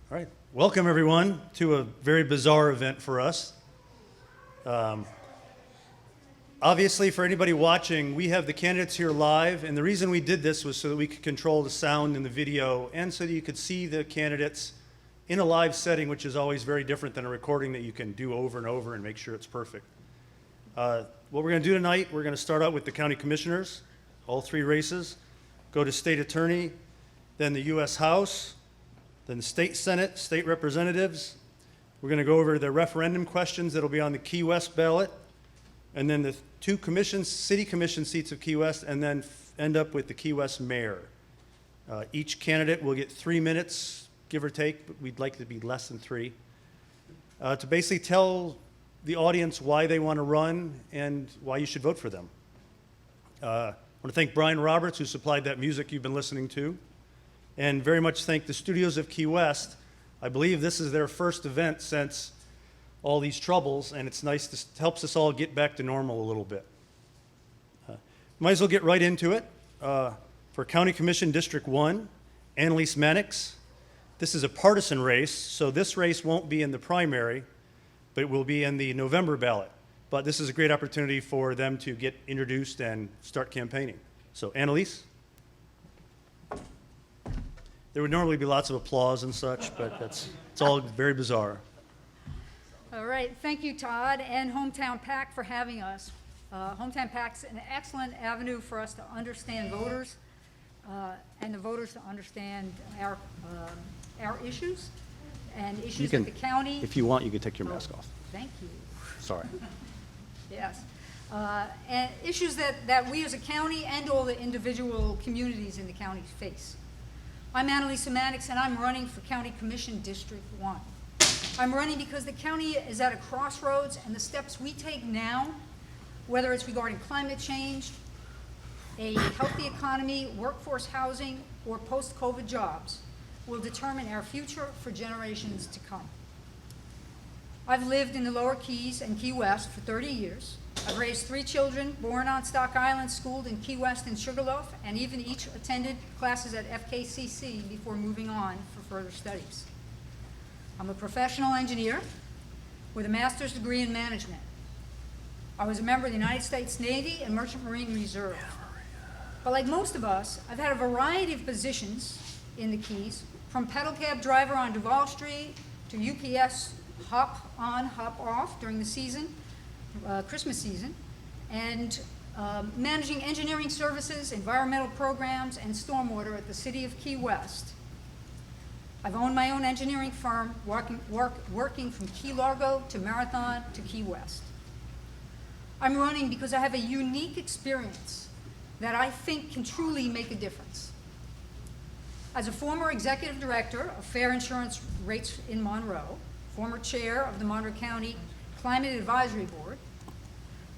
All right, welcome everyone to a very bizarre event for us. Obviously, for anybody watching, we have the candidates here live, and the reason we did this was so that we could control the sound in the video and so that you could see the candidates in a live setting, which is always very different than a recording that you can do over and over and make sure it's perfect. What we're going to do tonight, we're going to start out with the county commissioners, all three races, go to state attorney, then the U.S. House, then the state Senate, state representatives. We're going to go over the referendum questions that'll be on the Key West ballot, and then the two commissions, city commission seats of Key West, and then end up with the Key West mayor. Each candidate will get 3 minutes, give or take, but we'd like it to be less than 3, to basically tell the audience why they want to run and why you should vote for them. I want to thank Brian Roberts, who supplied that music you've been listening to, and very much thank the studios of Key West. I believe this is their first event since all these troubles, and it's nice to helps us all get back to normal a little bit. Might as well get right into it. For County Commission District 1, Annalise Maddox. This is a partisan race, so this race won't be in the primary, but it will be in the November ballot. But this is a great opportunity for them to get introduced and start campaigning. So Annalise. There would normally be lots of applause and such, but it's all very bizarre. All right, thank you, Todd, and Hometown PAC for having us. Hometown PAC's an excellent avenue for us to understand voters and the voters to understand our issues and issues of the county. If you want, you can take your mask off. Thank you. Sorry. Yes. And issues that we as a county and all the individual communities in the county face. I'm Annalise Maddox, and I'm running for County Commission District 1. I'm running because the county is at a crossroads, and the steps we take now, whether it's regarding climate change, a healthy economy, workforce housing, or post-COVID jobs, will determine our future for generations to come. I've lived in the Lower Keys and Key West for 30 years. I've raised 3 children, born on Stock Island, schooled in Key West and Sugarloaf, and even each attended classes at FKCC before moving on for further studies. I'm a professional engineer with a master's degree in management. I was a member of the United States Navy and Merchant Marine Reserve. But like most of us, I've had a variety of positions in the Keys, from pedal cab driver on Duval Street to UPS hop on, hop off during the season, Christmas season, and managing engineering services, environmental programs, and stormwater at the city of Key West. I've owned my own engineering firm, working from Key Largo to Marathon to Key West. I'm running because I have a unique experience that I think can truly make a difference. As a former executive director of Fair Insurance Rates in Monroe, former chair of the Monroe County Climate Advisory Board,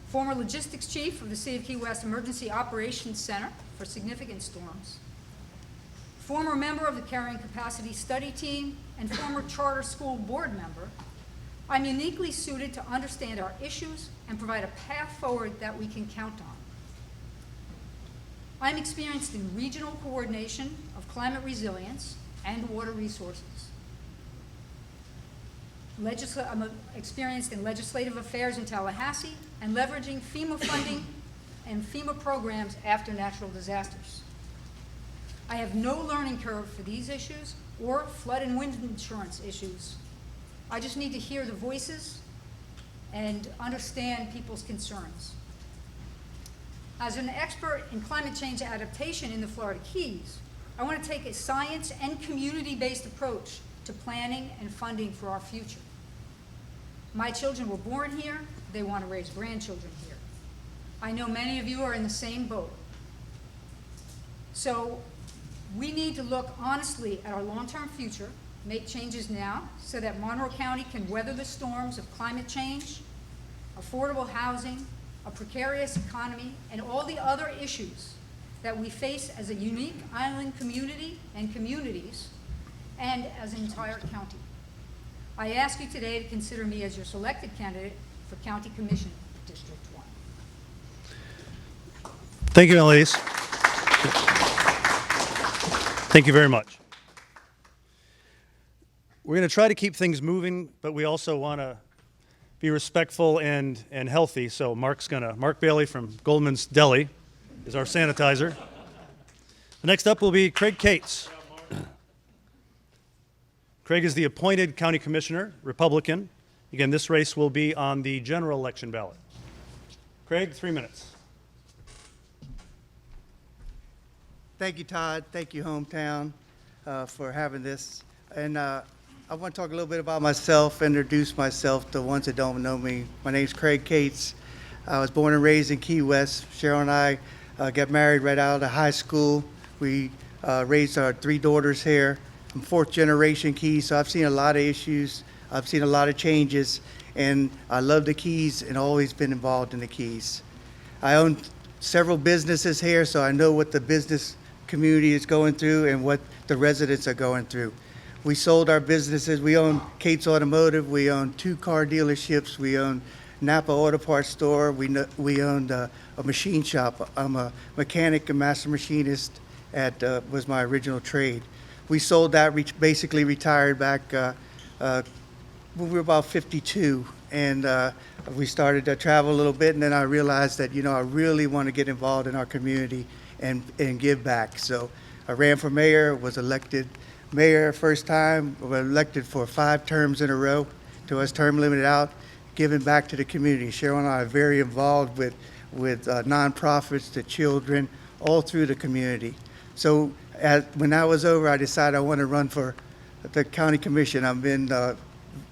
former logistics chief of the City of Key West Emergency Operations Center for significant storms, former member of the Carrying Capacity Study Team, and former charter school board member, I'm uniquely suited to understand our issues and provide a path forward that we can count on. I'm experienced in regional coordination of climate resilience and water resources. I'm experienced in legislative affairs in Tallahassee and leveraging FEMA funding and FEMA programs after natural disasters. I have no learning curve for these issues or flood and wind insurance issues. I just need to hear the voices and understand people's concerns. As an expert in climate change adaptation in the Florida Keys, I want to take a science and community-based approach to planning and funding for our future. My children were born here. They want to raise grandchildren here. I know many of you are in the same boat. So we need to look honestly at our long-term future, make changes now so that Monroe County can weather the storms of climate change, affordable housing, a precarious economy, and all the other issues that we face as a unique island community and communities and as an entire county. I ask you today to consider me as your selected candidate for County Commission District 1. Thank you, Annalise. Thank you very much. we're going to try to keep things moving, but we also want to be respectful and healthy. So Mark Bailey from Goldman's Deli is our sanitizer. Next up will be Craig Cates. Craig is the appointed county commissioner, Republican. Again, this race will be on the general election ballot. Craig, 3 minutes. Thank you, Todd. Thank you, Hometown, for having this. And I want to talk a little bit about myself, introduce myself to the ones that don't know me. My name's Craig Cates. I was born and raised in Key West. Cheryl and I got married right out of high school. We raised our 3 daughters here. I'm 4th generation Keys, so I've seen a lot of issues. I've seen a lot of changes, and I love the Keys and always been involved in the Keys. I own several businesses here, so I know what the business community is going through and what the residents are going through. We sold our businesses. We own Cates Automotive. We own 2 car dealerships. We own Napa Auto Parts Store. We owned a machine shop. I'm a mechanic and master machinist was my original trade. We sold that, basically retired back when we were about 52, and we started to travel a little bit, and then I realized that, I really want to get involved in our community and give back. So I ran for mayor, was elected mayor first time, was elected for 5 terms in a row till I was term limited out, giving back to the community. Cheryl and I are very involved with nonprofits, to children, all through the community. So when that was over, I decided I want to run for the county commission. I've been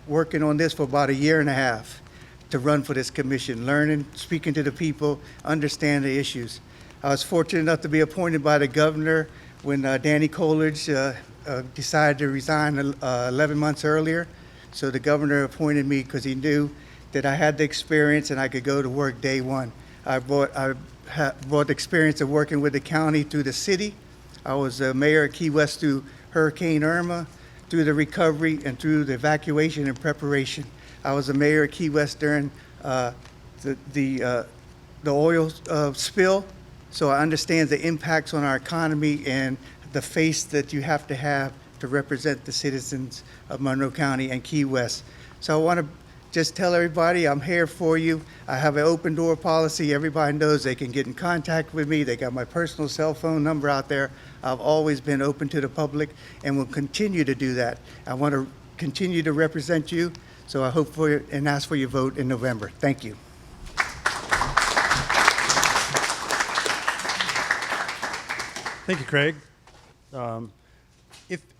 working on this for about 1.5 years to run for this commission, learning, speaking to the people, understand the issues. I was fortunate enough to be appointed by the governor when Danny Coolidge decided to resign 11 months earlier. So the governor appointed me because he knew that I had the experience and I could go to work day one. I brought the experience of working with the county through the city. I was mayor of Key West through Hurricane Irma, through the recovery, and through the evacuation and preparation. I was a mayor of Key West during the oil spill, so I understand the impacts on our economy and the face that you have to represent the citizens of Monroe County and Key West. So I want to just tell everybody I'm here for you. I have an open door policy. Everybody knows they can get in contact with me. They got my personal cell phone number out there. I've always been open to the public and will continue to do that. I want to continue to represent you, so I hope for and ask for your vote in November. Thank you. Thank you, Craig.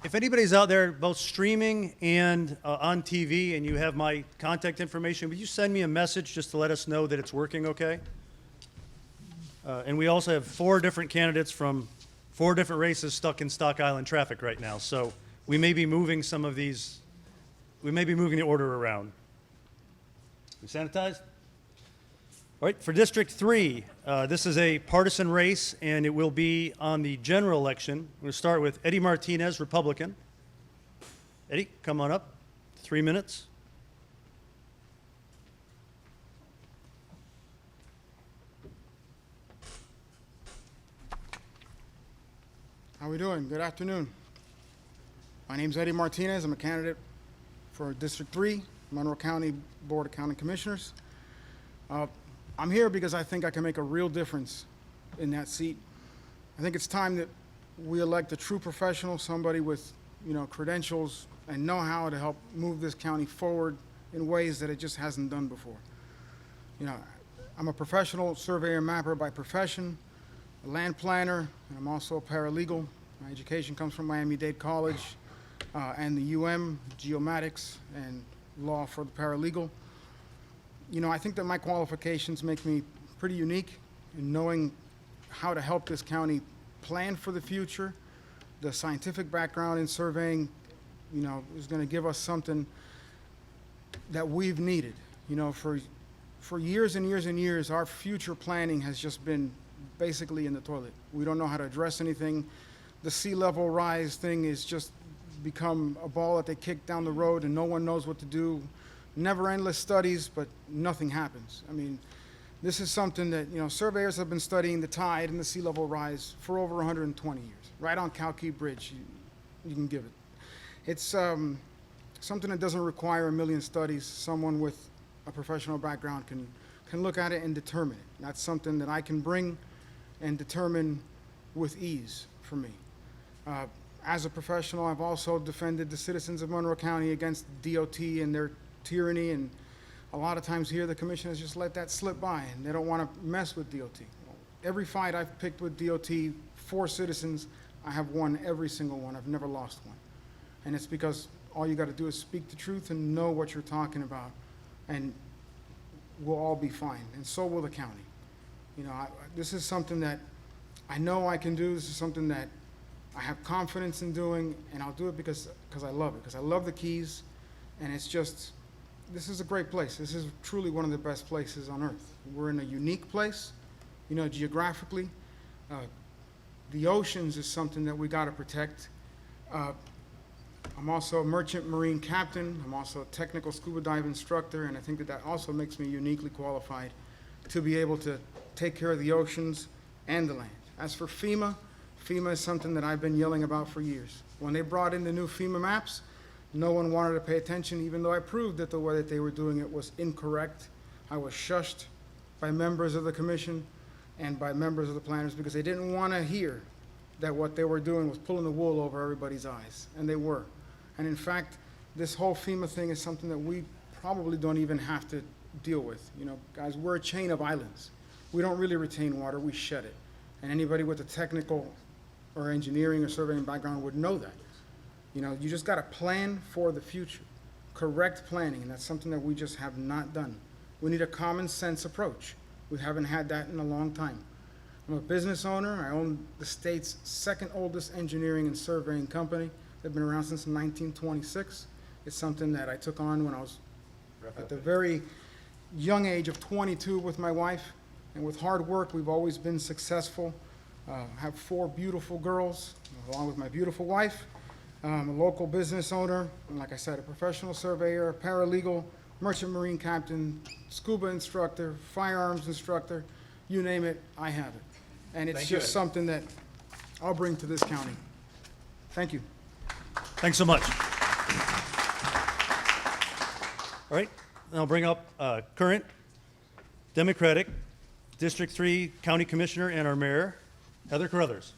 If anybody's out there both streaming and on TV and you have my contact information, would you send me a message just to let us know that it's working okay? And we also have 4 different candidates from 4 different races stuck in Stock Island traffic right now. So we may be moving some of these, we may be moving the order around. We sanitized? All right, for District 3, this is a partisan race, and it will be on the general election. We're going to start with Eddie Martinez, Republican. Eddie, come on up. 3 minutes. How we doing? Good afternoon. My name's Eddie Martinez. I'm a candidate for District 3, Monroe County Board of County Commissioners. I'm here because I think I can make a real difference in that seat. I think it's time that we elect a true professional, somebody with, credentials and know-how to help move this county forward in ways that it just hasn't done before. I'm a professional surveyor and mapper by profession, a land planner, and I'm also a paralegal. My education comes from Miami-Dade College and the geomatics and law for the paralegal. I think that my qualifications make me pretty unique in knowing how to help this county plan for the future. The scientific background in surveying, is going to give us something that we've needed. For years and years and years, our future planning has just been basically in the toilet. We don't know how to address anything. The sea level rise thing has just become a ball that they kick down the road and no one knows what to do. Never endless studies, but nothing happens. This is something that, surveyors have been studying the tide and the sea level rise for over 120 years, right on Cow Key Bridge. You can give it. something that doesn't require a million studies. Someone with a professional background can look at it and determine it. That's something that I can bring and determine with ease for me. As a professional, I've also defended the citizens of Monroe County against DOT and their tyranny, and a lot of times here the commission has just let that slip by and they don't want to mess with DOT. Every fight I've picked with DOT for citizens, I have won every single one. I've never lost one. And it's because all you got to do is speak the truth and know what you're talking about, and we'll all be fine, and so will the county. You know, this is something that I know I can do. This is something that I have confidence in doing, and I'll do it because I love it, because I love the Keys, and it's just, this is a great place. This is truly one of the best places on earth. We're in a unique place, you know, geographically. The oceans is something that we got to protect. I'm also a merchant marine captain. I'm also a technical scuba dive instructor, and I think that also makes me uniquely qualified to be able to take care of the oceans and the land. As for FEMA, FEMA is something that I've been yelling about for years. When they brought in the new FEMA maps, no one wanted to pay attention, even though I proved that the way that they were doing it was incorrect. I was shushed by members of the commission and by members of the planners because they didn't want to hear that what they were doing was pulling the wool over everybody's eyes, and they were. And in fact, this whole FEMA thing is something that we probably don't even have to deal with. You know, guys, we're a chain of islands. We don't really retain water, we shed it. And anybody with a technical or engineering or surveying background would know that. You know, you just got to plan for the future, correct planning, and that's something that we just have not done. We need a common sense approach. We haven't had that in a long time. I'm a business owner. I own the state's second oldest engineering and surveying company. They've been around since 1926. It's something that I took on when I was at the very young age of 22 with my wife. And with hard work, we've always been successful. I have 4 beautiful girls, along with my beautiful wife. I'm a local business owner, and like I said, a professional surveyor, a paralegal, merchant marine captain, scuba instructor, firearms instructor, you name it, I have it. And it's just something that I'll bring to this county. Thank you. Thanks so much. All right, and I'll bring up current Democratic District 3 County Commissioner and our Mayor, Heather Carruthers.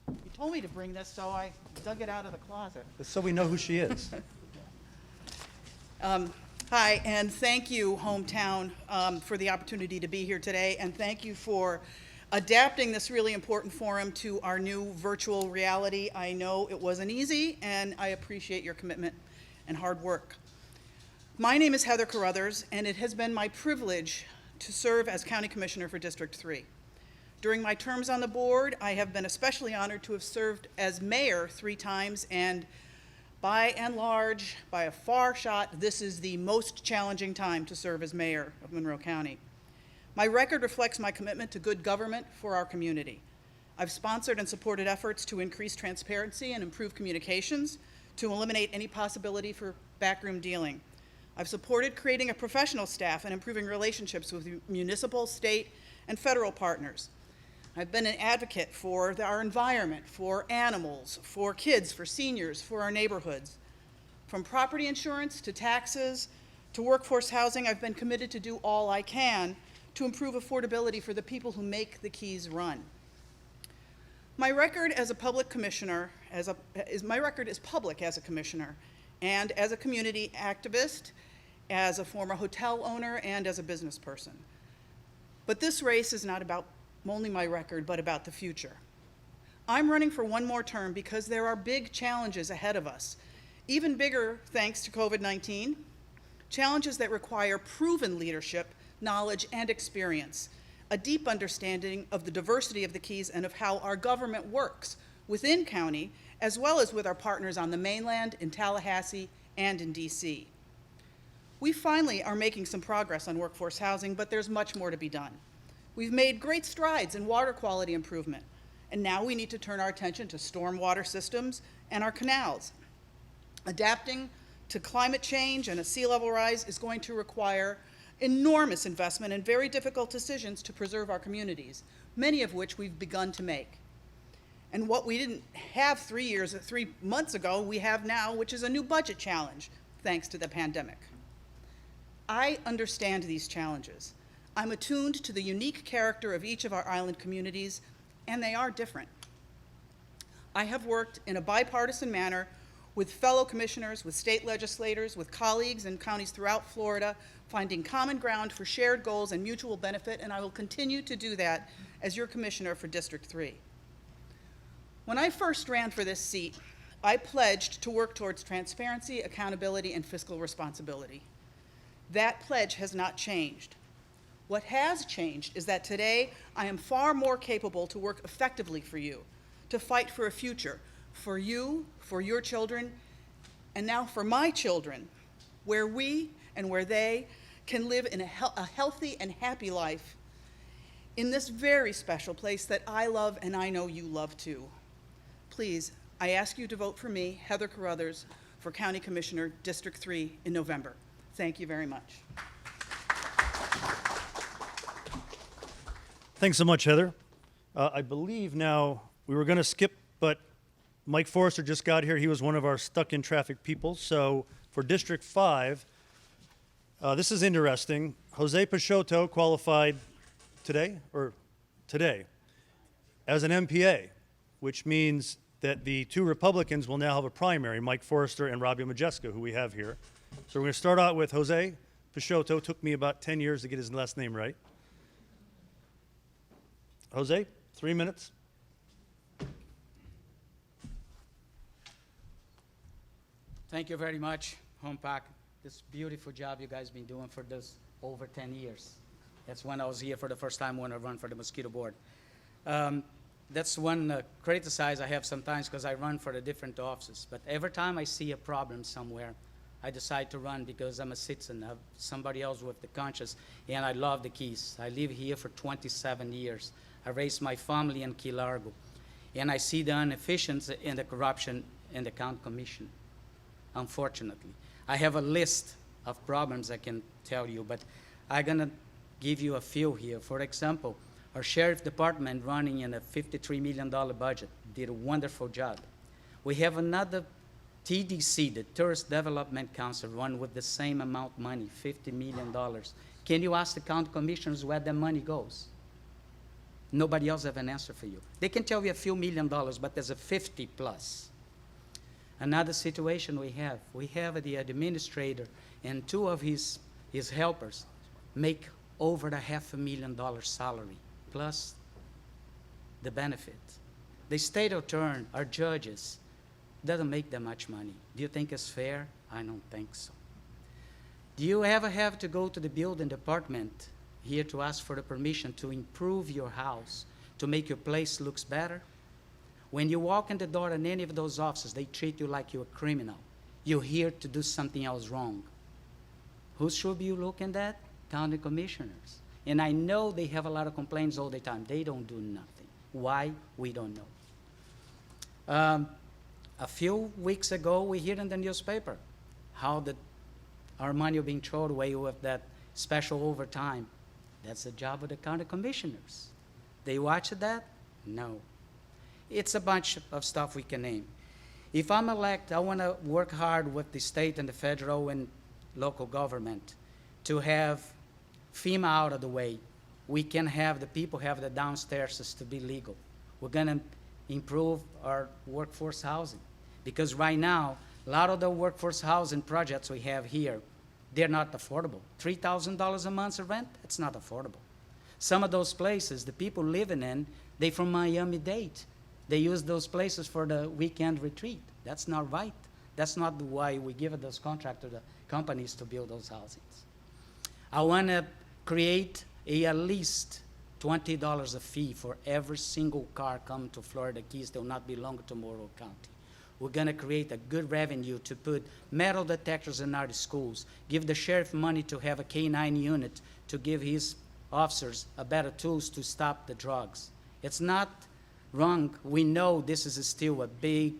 You told me to bring this, so I dug it out of the closet. Just so we know who she is. Hi, and thank you, Hometown, for the opportunity to be here today, and thank you for adapting this really important forum to our new virtual reality. I know it wasn't easy, and I appreciate your commitment and hard work. My name is Heather Carruthers, and it has been my privilege to serve as County Commissioner for District 3. During my terms on the board, I have been especially honored to have served as mayor 3 times, and by and large, by a far shot, this is the most challenging time to serve as mayor of Monroe County. My record reflects my commitment to good government for our community. I've sponsored and supported efforts to increase transparency and improve communications, to eliminate any possibility for backroom dealing. I've supported creating a professional staff and improving relationships with municipal, state, and federal partners. I've been an advocate for our environment, for animals, for kids, for seniors, for our neighborhoods. From property insurance to taxes to workforce housing, I've been committed to do all I can to improve affordability for the people who make the Keys run. My record as a public commissioner, my record is public as a commissioner, and as a community activist, as a former hotel owner, and as a business person. But this race is not about only my record, but about the future. I'm running for one more term because there are big challenges ahead of us, even bigger thanks to COVID-19, challenges that require proven leadership, knowledge, and experience, a deep understanding of the diversity of the Keys and of how our government works within county, as well as with our partners on the mainland, in Tallahassee, and in DC. We finally are making some progress on workforce housing, but there's much more to be done. We've made great strides in water quality improvement, and now we need to turn our attention to stormwater systems and our canals. Adapting to climate change and a sea level rise is going to require enormous investment and very difficult decisions to preserve our communities. many of which we've begun to make. And what we didn't have 3 months ago, we have now, which is a new budget challenge, thanks to the pandemic. I understand these challenges. I'm attuned to the unique character of each of our island communities, and they are different. I have worked in a bipartisan manner with fellow commissioners, with state legislators, with colleagues in counties throughout Florida, finding common ground for shared goals and mutual benefit, and I will continue to do that as your commissioner for District 3. When I first ran for this seat, I pledged to work towards transparency, accountability, and fiscal responsibility. That pledge has not changed. What has changed is that today I am far more capable to work effectively for you, to fight for a future, for you, for your children, and now for my children, where we and where they can live in a healthy and happy life in this very special place that I love and I know you love too. Please, I ask you to vote for me, Heather Carruthers, for County Commissioner, District 3 in November. Thank you very much. Thanks so much, Heather. I believe now we were going to skip, but Mike Forrester just got here. He was one of our stuck in traffic people. So for District 5, this is interesting. Jose Picciotto qualified today as an MPA, which means that the two Republicans will now have a primary, Mike Forrester and Robbie Majeska, who we have here. So we're going to start out with Jose Picciotto. Took me about 10 years to get his last name right. Jose, 3 minutes. Thank you very much, Home Pack. This beautiful job you guys been doing for this over 10 years. That's when I was here for the first time when I run for the mosquito board. That's one criticize I have sometimes because I run for the different offices. But every time I see a problem somewhere, I decide to run because I'm a citizen. I'm somebody else with the conscience, and I love the Keys. I live here for 27 years. I raised my family in Key Largo, and I see the inefficiency and the corruption in the county commission, unfortunately. I have a list of problems I can tell you, but I'm going to give you a few here. For example, our sheriff department running in a $53 million budget did a wonderful job. We have another TDC, the Tourist Development Council, run with the same amount of money, $50 million. Can you ask the county commissioners where the money goes? Nobody else have an answer for you. They can tell you a few $1 million, but there's a 50 plus. Another situation we have the administrator and two of his helpers make over the $500,000 salary, plus the benefit. The state attorney, our judges, doesn't make that much money. Do you think it's fair? I don't think so. Do you ever have to go to the building department here to ask for the permission to improve your house, to make your place looks better? When you walk in the door in any of those offices, they treat you like you're a criminal. You're here to do something else wrong. Who should be looking at? County commissioners. And I know they have a lot of complaints all the time. They don't do nothing. Why? We don't know. A few weeks ago, we heard in the newspaper how our money being thrown away with that special overtime. That's the job of the county commissioners. They watch that? No. It's a bunch of stuff we can name. If I'm elected, I want to work hard with the state and the federal and local government to have FEMA out of the way. We can have the people have the downstairs to be legal. We're going to improve our workforce housing, because right now, a lot of the workforce housing projects we have here, they're not affordable. $3,000 a month of rent, it's not affordable. Some of those places, the people living in, they from Miami-Dade. They use those places for the weekend retreat. That's not right. That's not why we give those contracts to the companies to build those housings. I want to create at least $20 a fee for every single car coming to Florida Keys that will not belong to Morrow County. We're going to create a good revenue to put metal detectors in our schools, give the sheriff money to have a K-9 unit to give his officers a better tools to stop the drugs. It's not wrong. We know this is still a big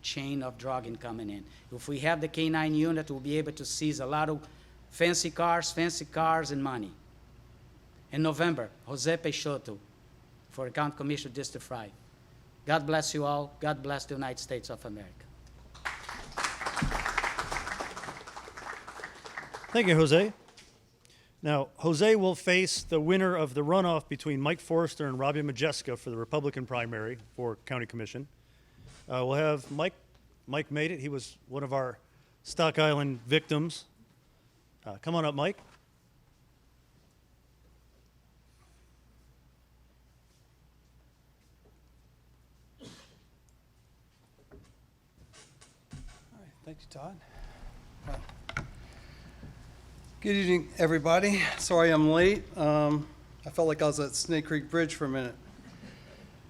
chain of drugging coming in. If we have the K-9 unit, we'll be able to seize a lot of fancy cars, and money. In November, Jose Picciotto, for County Commission District 5. God bless you all. God bless the United States of America. Thank you, Jose. Now, Jose will face the winner of the runoff between Mike Forrester and Robbie Majeska for the Republican primary for County Commission. We'll have Mike. Mike made it. He was one of our Stock Island victims. Come on up, Mike. All right, thank you, Todd. Good evening, everybody. Sorry I'm late. I felt like I was at Snake Creek Bridge for a minute.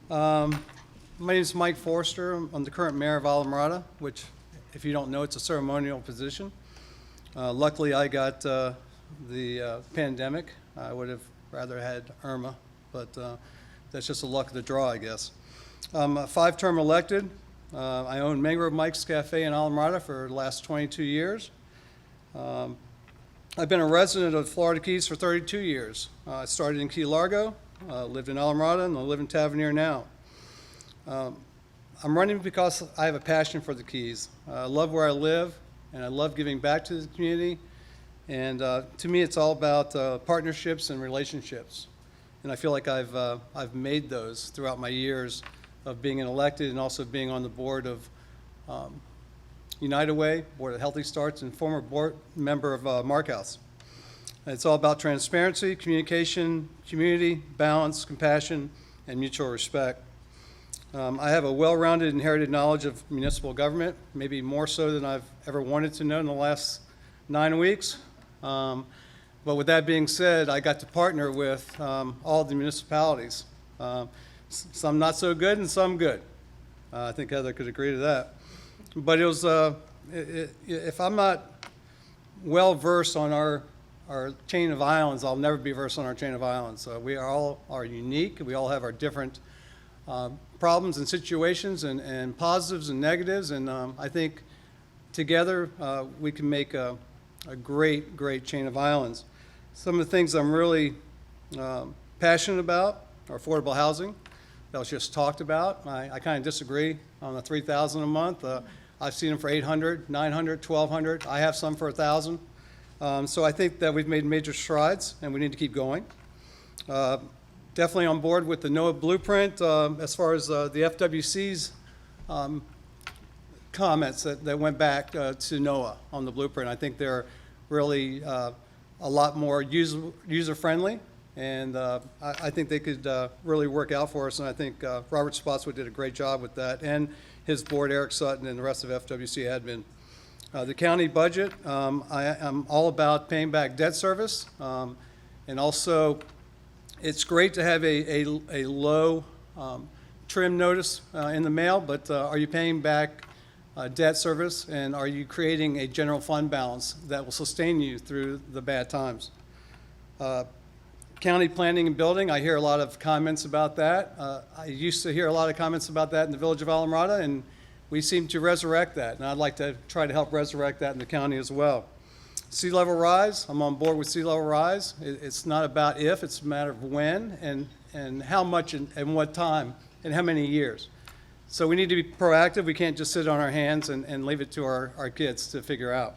My name is Mike Forrester. I'm the current mayor of Islamorada, which, if you don't know, it's a ceremonial position. Luckily, I got the pandemic. I would have rather had Irma, but that's just the luck of the draw, I guess. I'm a 5-term elected. I own Mangrove Mike's Cafe in Islamorada for the last 22 years. I've been a resident of Florida Keys for 32 years. I started in Key Largo, lived in Islamorada, and I live in Tavernier now. I'm running because I have a passion for the Keys. I love where I live, and I love giving back to the community. And to me, it's all about partnerships and relationships. And I feel like I've made those throughout my years of being elected and also being on the board of United Way, Board of Healthy Starts, and former board member of Mark House. It's all about transparency, communication, community, balance, compassion, and mutual respect. I have a well-rounded inherited knowledge of municipal government, maybe more so than I've ever wanted to know in the last 9 weeks. But with that being said, I got to partner with all the municipalities. Some not so good and some good. I think Heather could agree to that. But it was, if I'm not well-versed on our chain of islands, I'll never be versed on our chain of islands. We all are unique. We all have our different problems and situations and positives and negatives. And I think together we can make a great, great chain of islands. Some of the things I'm really passionate about are affordable housing. That was just talked about. I kind of disagree on the $3,000 a month. I've seen them for $800, $900, $1,200. I have some for $1,000. So I think that we've made major strides, and we need to keep going. Definitely on board with the NOAA blueprint as far as the FWC's comments that went back to NOAA on the blueprint. I think they're really a lot more user-friendly, and I think they could really work out for us, and I think Robert Spotswood did a great job with that, and his board, Eric Sutton, and the rest of FWC admin. The county budget, I'm all about paying back debt service, and also it's great to have a low trim notice in the mail, but are you paying back debt service, and are you creating a general fund balance that will sustain you through the bad times? County planning and building, I hear a lot of comments about that. I used to hear a lot of comments about that in the village of Islamorada, and we seem to resurrect that, and I'd like to try to help resurrect that in the county as well. Sea level rise, I'm on board with sea level rise. It's not about if, it's a matter of when and how much and what time and how many years. So we need to be proactive. We can't just sit on our hands and leave it to our kids to figure out.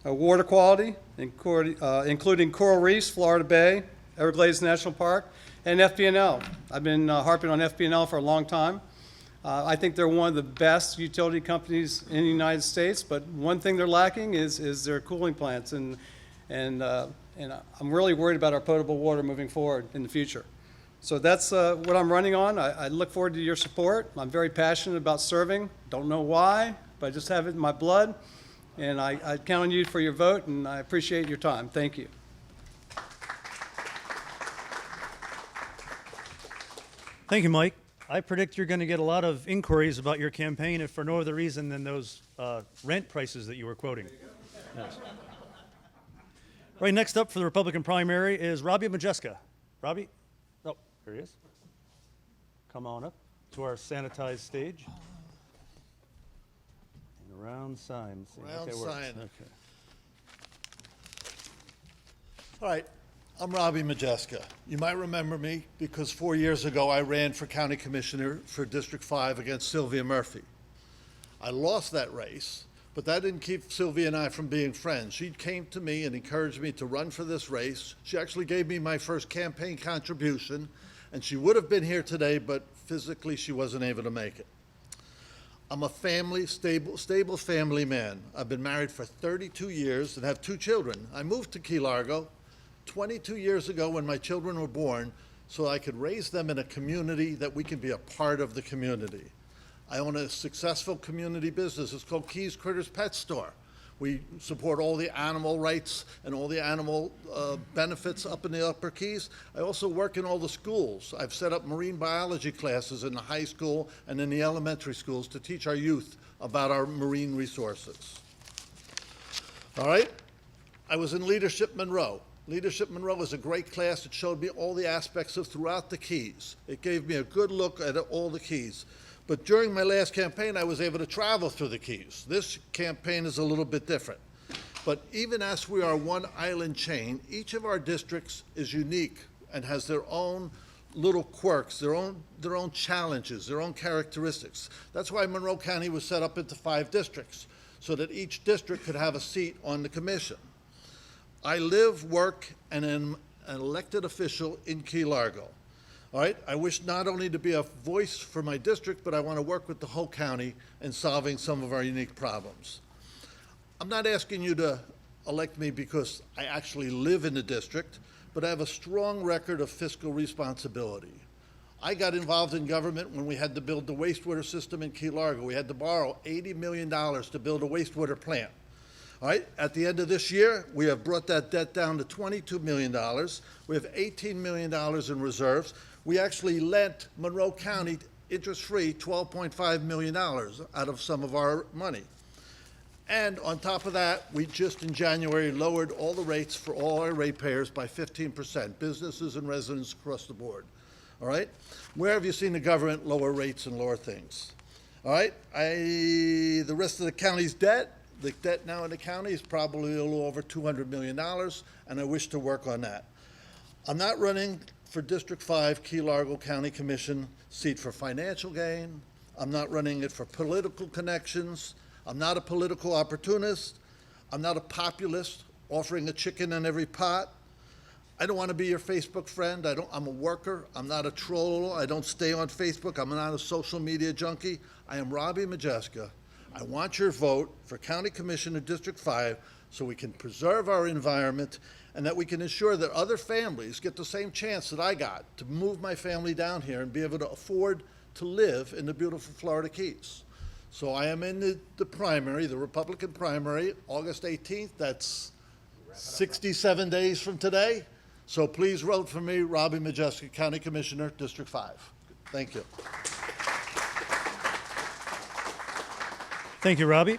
Water quality, including coral reefs, Florida Bay, Everglades National Park, and FP&L. I've been harping on FP&L for a long time. I think they're one of the best utility companies in the United States, but one thing they're lacking is their cooling plants, and I'm really worried about our potable water moving forward in the future. So that's what I'm running on. I look forward to your support. I'm very passionate about serving. Don't know why, but I just have it in my blood, and I count on you for your vote, and I appreciate your time. Thank you. Thank you, Mike. I predict you're going to get a lot of inquiries about your campaign, if for no other reason than those rent prices that you were quoting. Yes. Right, next up for the Republican primary is Robbie Majeska. Robbie? Oh, here he is. Come on up to our sanitized stage. And a round sign. Round sign. Okay. All right. I'm Robbie Majeska. You might remember me because 4 years ago I ran for county commissioner for District 5 against Sylvia Murphy. I lost that race, but that didn't keep Sylvia and I from being friends. She came to me and encouraged me to run for this race. She actually gave me my first campaign contribution, and she would have been here today, but physically she wasn't able to make it. I'm a stable family man. I've been married for 32 years and have 2 children. I moved to Key Largo 22 years ago when my children were born so I could raise them in a community that we can be a part of the community. I own a successful community business. It's called Keys Critters Pet Store. We support all the animal rights and all the animal benefits up in the Upper Keys. I also work in all the schools. I've set up marine biology classes in the high school and in the elementary schools to teach our youth about our marine resources. All right? I was in Leadership Monroe. Leadership Monroe is a great class. It showed me all the aspects of throughout the Keys. It gave me a good look at all the Keys. But during my last campaign, I was able to travel through the Keys. This campaign is a little bit different. But even as we are one island chain, each of our districts is unique and has their own little quirks, their own challenges, their own characteristics. That's why Monroe County was set up into 5 districts, so that each district could have a seat on the commission. I live, work, and am an elected official in Key Largo. All right, I wish not only to be a voice for my district, but I want to work with the whole county in solving some of our unique problems. I'm not asking you to elect me because I actually live in the district, but I have a strong record of fiscal responsibility. I got involved in government when we had to build the wastewater system in Key Largo. We had to borrow $80 million to build a wastewater plant. All right, at the end of this year, we have brought that debt down to $22 million. We have $18 million in reserves. We actually lent Monroe County interest-free $12.5 million out of some of our money. And on top of that, we just in January lowered all the rates for all our ratepayers by 15%, businesses and residents across the board. All right? Where have you seen the government lower rates and lower things? All right? The rest of the county's debt, the debt now in the county is probably a little over $200 million, and I wish to work on that. I'm not running for District 5 Key Largo County Commission seat for financial gain. I'm not running it for political connections. I'm not a political opportunist. I'm not a populist offering a chicken in every pot. I don't want to be your Facebook friend. I'm a worker. I'm not a troll. I don't stay on Facebook. I'm not a social media junkie. I am Robbie Majeska. I want your vote for County Commissioner District 5 so we can preserve our environment and that we can ensure that other families get the same chance that I got to move my family down here and be able to afford to live in the beautiful Florida Keys. So I am in the primary, the Republican primary, August 18th. That's 67 days from today. So please vote for me, Robbie Majeska, County Commissioner, District 5. Thank you. Thank you, Robbie.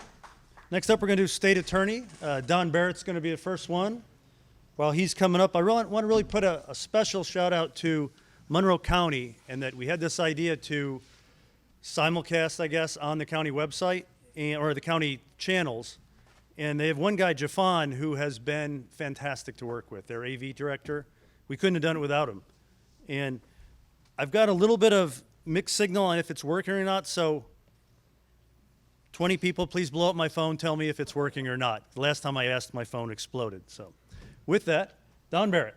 Next up, we're going to do State Attorney. Don Barrett's going to be the first one. While he's coming up, I want to really put a special shout out to Monroe County and that we had this idea to simulcast, I guess, on the county website or the county channels. And they have one guy, Jafan, who has been fantastic to work with, their AV director. We couldn't have done it without him. And I've got a little bit of mixed signal on if it's working or not, so 20 people, please blow up my phone, tell me if it's working or not. The last time I asked, my phone exploded. So with that, Don Barrett.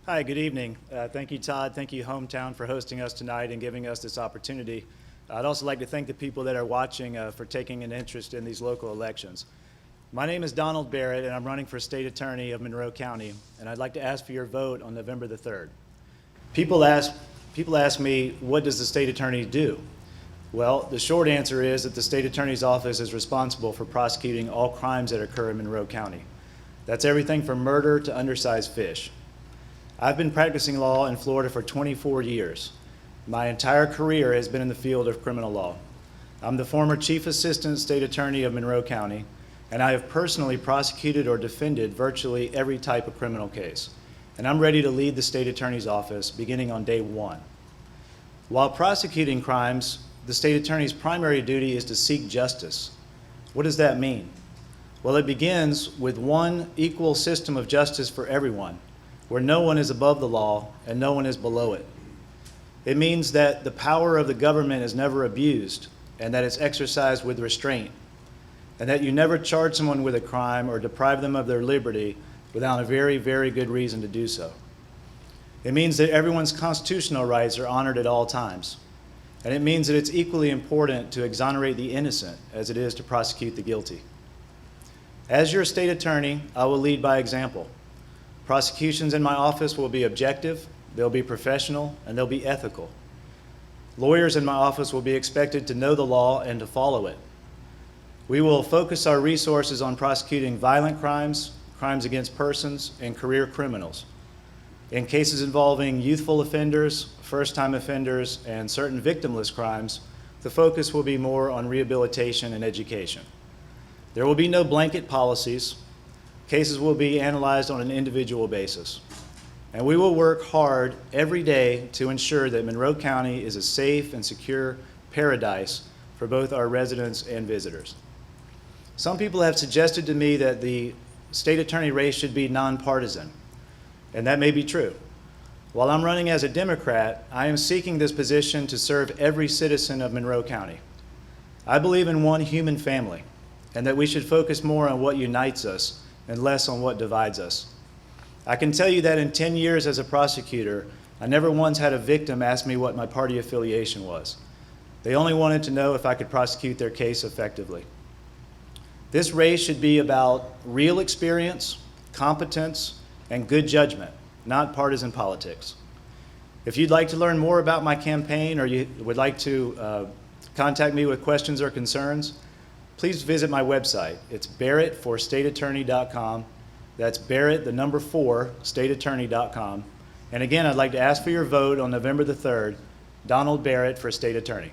Hi, good evening. Thank you, Todd. Thank you, Hometown, for hosting us tonight and giving us this opportunity. I'd also like to thank the people that are watching for taking an interest in these local elections. My name is Donald Barrett, and I'm running for State Attorney of Monroe County, and I'd like to ask for your vote on November the 3rd. People ask me, what does the State Attorney do? Well, the short answer is that the State Attorney's Office is responsible for prosecuting all crimes that occur in Monroe County. That's everything from murder to undersized fish. I've been practicing law in Florida for 24 years. My entire career has been in the field of criminal law. I'm the former Chief Assistant State Attorney of Monroe County, and I have personally prosecuted or defended virtually every type of criminal case. And I'm ready to lead the State Attorney's Office beginning on day one. While prosecuting crimes, the State Attorney's primary duty is to seek justice. What does that mean? Well, it begins with one equal system of justice for everyone, where no one is above the law and no one is below it. It means that the power of the government is never abused and that it's exercised with restraint, and that you never charge someone with a crime or deprive them of their liberty without a very, very good reason to do so. It means that everyone's constitutional rights are honored at all times. And it means that it's equally important to exonerate the innocent as it is to prosecute the guilty. As your state attorney, I will lead by example. Prosecutions in my office will be objective, they'll be professional, and they'll be ethical. Lawyers in my office will be expected to know the law and to follow it. We will focus our resources on prosecuting violent crimes, crimes against persons, and career criminals. In cases involving youthful offenders, first-time offenders, and certain victimless crimes, the focus will be more on rehabilitation and education. There will be no blanket policies. Cases will be analyzed on an individual basis. And we will work hard every day to ensure that Monroe County is a safe and secure paradise for both our residents and visitors. Some people have suggested to me that the state attorney race should be nonpartisan, and that may be true. While I'm running as a Democrat, I am seeking this position to serve every citizen of Monroe County. I believe in one human family, and that we should focus more on what unites us and less on what divides us. I can tell you that in 10 years as a prosecutor, I never once had a victim ask me what my party affiliation was. They only wanted to know if I could prosecute their case effectively. This race should be about real experience, competence, and good judgment, not partisan politics. If you'd like to learn more about my campaign or you would like to contact me with questions or concerns, please visit my website. It's barretforstateattorney.com. That's Barret, the number 4, stateattorney.com. And again, I'd like to ask for your vote on November the 3rd, Donald Barret for state attorney.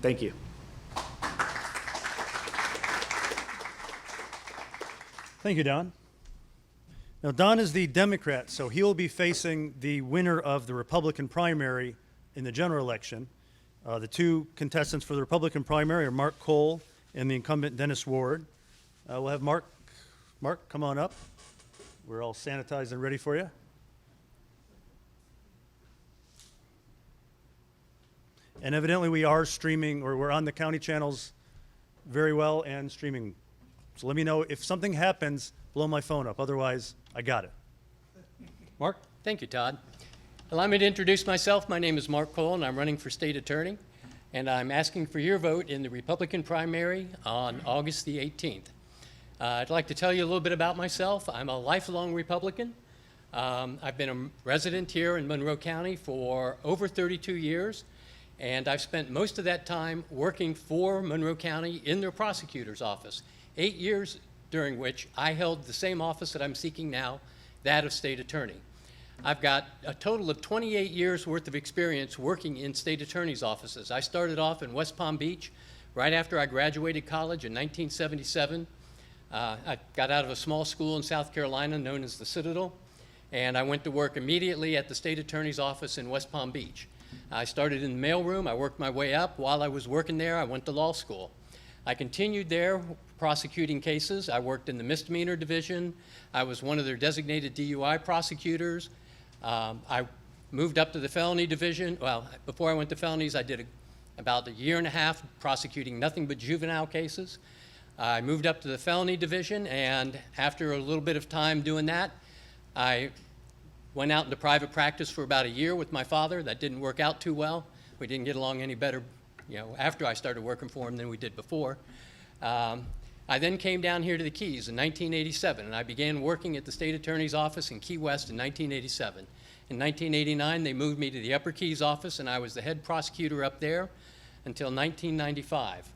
Thank you. Thank you, Don. Now, Don is the Democrat, so he'll be facing the winner of the Republican primary in the general election. The two contestants for the Republican primary are Mark Cole and the incumbent Dennis Ward. We'll have Mark, come on up. We're all sanitized and ready for you. And evidently we are streaming, or we're on the county channels very well and streaming. So let me know if something happens, blow my phone up. Otherwise, I got it. Mark? Thank you, Todd. Allow me to introduce myself. My name is Mark Cole, and I'm running for state attorney. And I'm asking for your vote in the Republican primary on August the 18th. I'd like to tell you a little bit about myself. I'm a lifelong Republican. I've been a resident here in Monroe County for over 32 years, and I've spent most of that time working for Monroe County in their prosecutor's office, 8 years during which I held the same office that I'm seeking now, that of state attorney. I've got a total of 28 years worth of experience working in state attorney's offices. I started off in West Palm Beach right after I graduated college in 1977. I got out of a small school in South Carolina known as the Citadel, and I went to work immediately at the state attorney's office in West Palm Beach. I started in the mailroom. I worked my way up. While I was working there, I went to law school. I continued there prosecuting cases. I worked in the misdemeanor division. I was one of their designated DUI prosecutors. I moved up to the felony division. Well, before I went to felonies, I did about a year and a half prosecuting nothing but juvenile cases. I moved up to the felony division, and after a little bit of time doing that, I went out into private practice for about a year with my father. That didn't work out too well. We didn't get along any better, after I started working for him than we did before. I then came down here to the Keys in 1987, and I began working at the state attorney's office in Key West in 1987. In 1989, they moved me to the Upper Keys office, and I was the head prosecutor up there until 1995.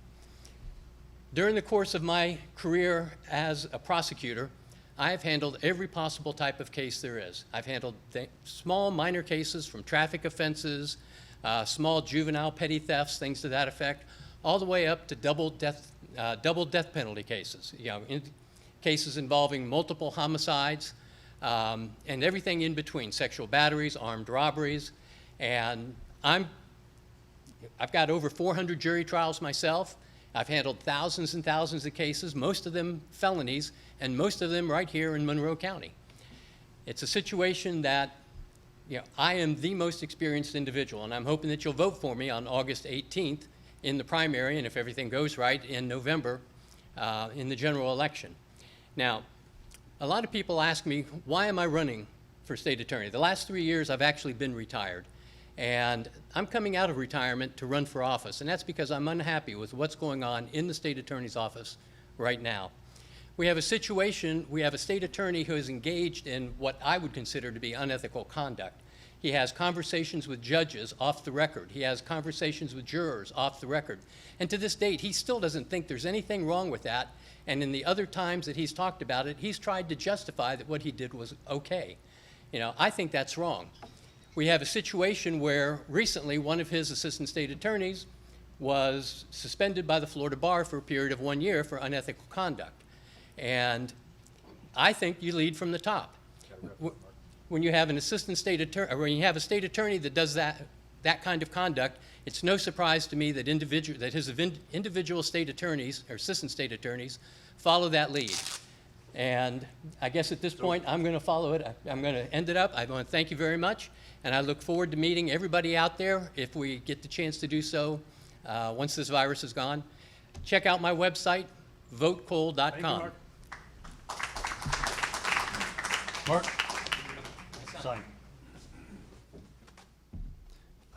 During the course of my career as a prosecutor, I have handled every possible type of case there is. I've handled small minor cases from traffic offenses, small juvenile petty thefts, things to that effect, all the way up to double death penalty cases, cases involving multiple homicides, and everything in between, sexual batteries, armed robberies, and I've got over 400 jury trials myself. I've handled thousands and thousands of cases, most of them felonies, and most of them right here in Monroe County. It's a situation that, I am the most experienced individual, and I'm hoping that you'll vote for me on August 18th in the primary, and if everything goes right, in November in the general election. Now, a lot of people ask me, why am I running for state attorney? The last 3 years, I've actually been retired. And I'm coming out of retirement to run for office, and that's because I'm unhappy with what's going on in the state attorney's office right now. We have a situation, we have a state attorney who is engaged in what I would consider to be unethical conduct. He has conversations with judges off the record. He has conversations with jurors off the record. And to this date, he still doesn't think there's anything wrong with that. And in the other times that he's talked about it, he's tried to justify that what he did was okay. I think that's wrong. We have a situation where recently one of his assistant state attorneys was suspended by the Florida Bar for a period of 1 year for unethical conduct. And I think you lead from the top. When you have an assistant state attorney, or when you have a state attorney that does that kind of conduct, it's no surprise to me that his individual state attorneys or assistant state attorneys follow that lead. And I guess at this point, I'm going to follow it. I'm going to end it up. I want to thank you very much. And I look forward to meeting everybody out there if we get the chance to do so once this virus is gone. Check out my website, votecole.com. Mark? Sign.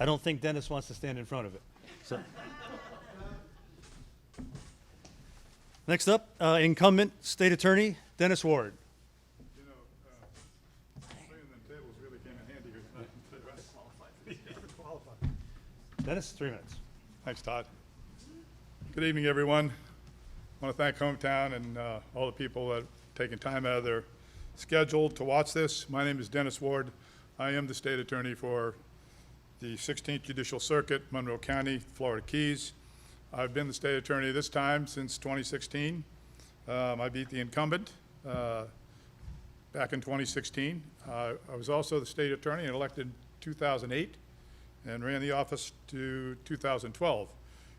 I don't think Dennis wants to stand in front of it. So. Next up, incumbent state attorney, Dennis Ward. Dennis, 3 minutes. Thanks, Todd. Good evening, everyone. I want to thank Hometown and all the people that have taken time out of their schedule to watch this. My name is Dennis Ward. I am the state attorney for the 16th Judicial Circuit, Monroe County, Florida Keys. I've been the state attorney this time since 2016. I beat the incumbent back in 2016. I was also the state attorney and elected 2008 and ran the office to 2012.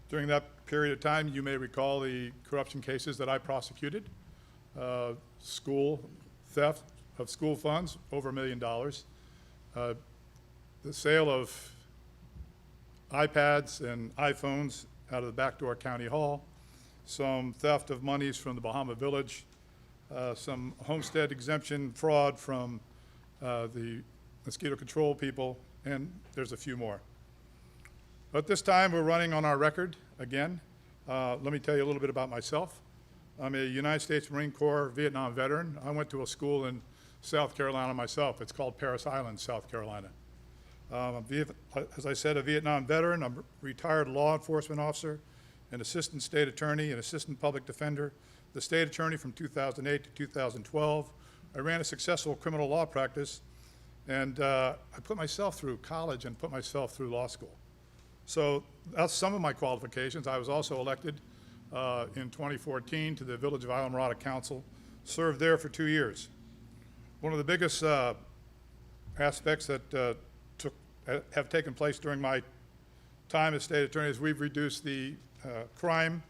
During that period of time, you may recall the corruption cases that I prosecuted. School theft of school funds, over $1 million. The sale of iPads and iPhones out of the backdoor county hall, some theft of monies from the Bahama Village, some homestead exemption fraud from the mosquito control people, and there's a few more. But this time we're running on our record again. Let me tell you a little bit about myself. I'm a United States Marine Corps Vietnam veteran. I went to a school in South Carolina myself. It's called Parris Island, South Carolina. As I said, a Vietnam veteran. I'm a retired law enforcement officer, an assistant state attorney, an assistant public defender, the state attorney from 2008 to 2012. I ran a successful criminal law practice, and I put myself through college and put myself through law school. So that's some of my qualifications. I was also elected in 2014 to the Village of Islamorada Council, served there for 2 years. One of the biggest aspects that have taken place during my time as state attorney is we've reduced the crime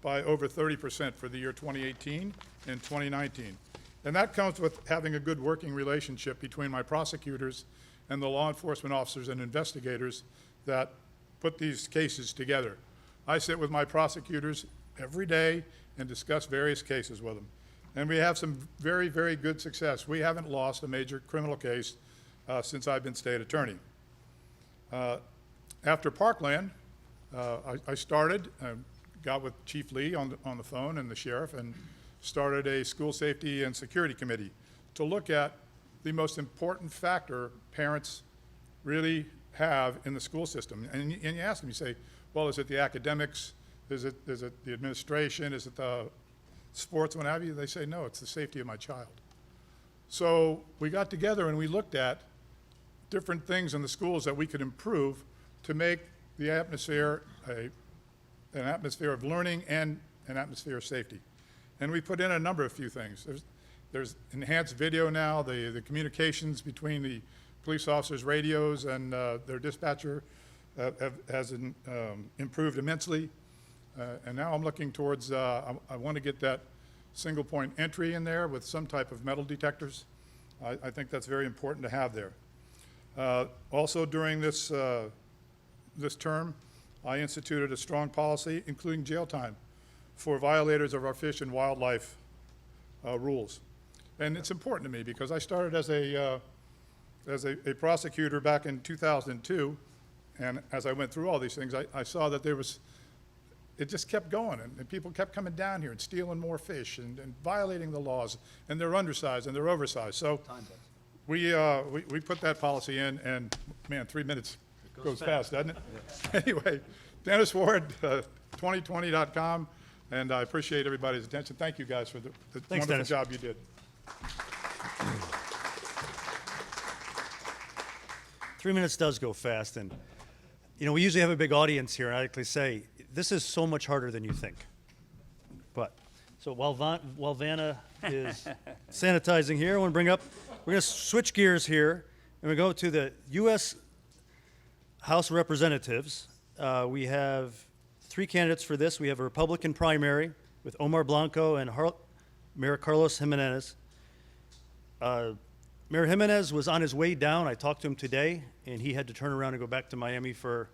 by over 30% for the year 2018 and 2019. And that comes with having a good working relationship between my prosecutors and the law enforcement officers and investigators that put these cases together. I sit with my prosecutors every day and discuss various cases with them. And we have some very, very good success. We haven't lost a major criminal case since I've been state attorney. After Parkland, I started, got with Chief Lee on the phone and the sheriff, and started a school safety and security committee to look at the most important factor parents really have in the school system. And you ask them, you say, well, is it the academics? Is it the administration? Is it the sports, what have you? They say, no, it's the safety of my child. So we got together and we looked at different things in the schools that we could improve to make the atmosphere an atmosphere of learning and an atmosphere of safety. And we put in a number of few things. There's enhanced video now, the communications between the police officers' radios and their dispatcher has improved immensely. And now I'm looking towards, I want to get that single point entry in there with some type of metal detectors. I think that's very important to have there. Also, during this term, I instituted a strong policy, including jail time, for violators of our fish and wildlife rules. And it's important to me because I started as a prosecutor back in 2002, and as I went through all these things, I saw that it just kept going, and people kept coming down here and stealing more fish and violating the laws, and they're undersized and they're oversized. So we put that policy in, and man, 3 minutes goes fast, doesn't it? Anyway, Dennis Ward, 2020.com, and I appreciate everybody's attention. Thank you guys for the wonderful Dennis. job you did. 3 minutes does go fast, and we usually have a big audience here, and I actually say this is so much harder than you think. But so while Vanna is sanitizing here, we're going to switch gears here, and we go to the U.S. House of Representatives. We have 3 candidates for this. We have a Republican primary with Omar Blanco and Mayor Carlos Jimenez. Mayor Jimenez was on his way down. I talked to him today, and he had to turn around and go back to Miami for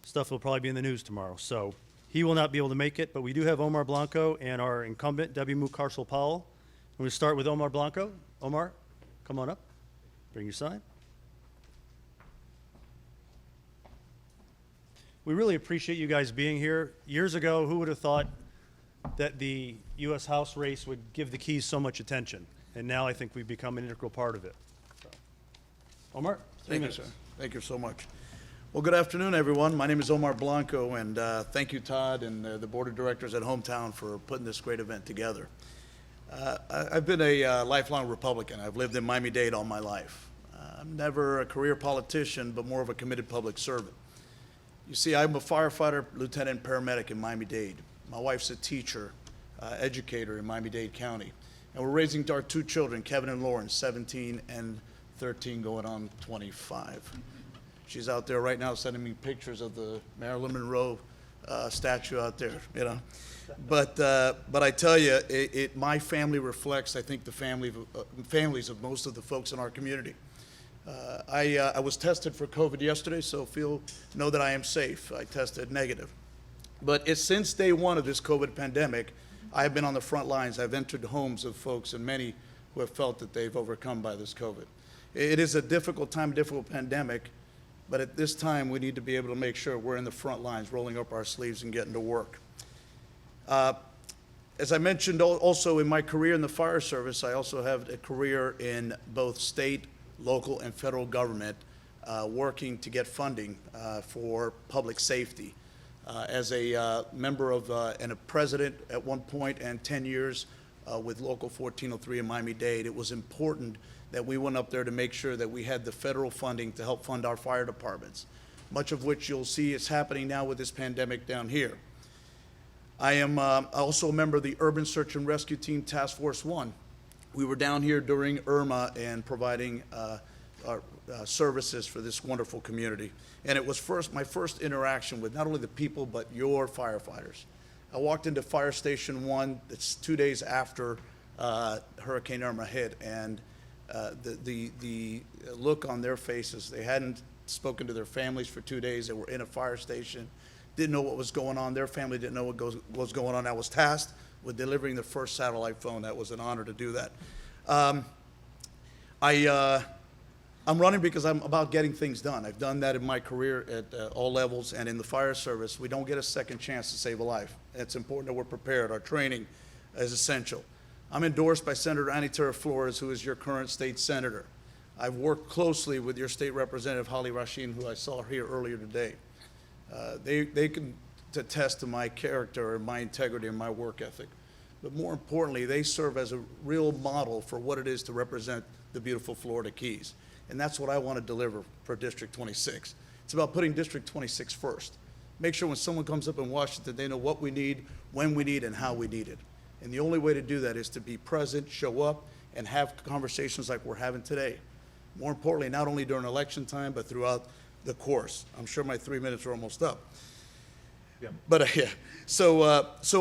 stuff that will probably be in the news tomorrow. So he will not be able to make it, but we do have Omar Blanco and our incumbent, Debbie Mook Powell. I'm going to start with Omar Blanco. Omar, come on up. Bring your sign. We really appreciate you guys being here. Years ago, who would have thought that the U.S. House race would give the keys so much attention? And now I think we've become an integral part of it. So, Omar, 3 Thank you, minutes. sir. Thank you so much. Well, good afternoon, everyone. My name is Omar Blanco, and thank you, Todd, and the Board of Directors at Hometown for putting this great event together. I've been a lifelong Republican. I've lived in Miami-Dade all my life. I'm never a career politician, but more of a committed public servant. You see, I'm a firefighter, lieutenant, and paramedic in Miami-Dade. My wife's a teacher, educator in Miami-Dade County. And we're raising our 2 children, Kevin and Lauren, 17 and 13, going on 25. She's out there right now sending me pictures of the Marilyn Monroe statue out there, But I tell you, my family reflects, I think, the families of most of the folks in our community. I was tested for COVID yesterday, so know that I am safe. I tested negative. But since day one of this COVID pandemic, I've been on the front lines. I've entered homes of folks, and many who have felt that they've overcome by this COVID. It is a difficult time, difficult pandemic, but at this time, we need to be able to make sure we're in the front lines, rolling up our sleeves and getting to work. As I mentioned, also in my career in the fire service, I also have a career in both state, local, and federal government, working to get funding for public safety. As a member of and a president at one point, and 10 years with Local 1403 in Miami-Dade, it was important that we went up there to make sure that we had the federal funding to help fund our fire departments, much of which you'll see is happening now with this pandemic down here. I am also a member of the Urban Search and Rescue Team Task Force 1. We were down here during Irma and providing our services for this wonderful community. And it was my first interaction with not only the people, but your firefighters. I walked into Fire Station 1, it's 2 days after Hurricane Irma hit, and the look on their faces, they hadn't spoken to their families for 2 days. They were in a fire station, didn't know what was going on. Their family didn't know what was going on. I was tasked with delivering the first satellite phone. That was an honor to do that. I'm running because I'm about getting things done. I've done that in my career at all levels, and in the fire service, we don't get a second chance to save a life. It's important that we're prepared. Our training is essential. I'm endorsed by Senator Anita Flores, who is your current state senator. I've worked closely with your state representative, Holly Rasheen, who I saw here earlier today. They can attest to my character and my integrity and my work ethic. But more importantly, they serve as a real model for what it is to represent the beautiful Florida Keys. And that's what I want to deliver for District 26. It's about putting District 26 first. Make sure when someone comes up in Washington, they know what we need, when we need, and how we need it. And the only way to do that is to be present, show up, and have conversations like we're having today. More importantly, not only during election time, but throughout the course. I'm sure my 3 minutes are almost up. Yeah. But yeah, so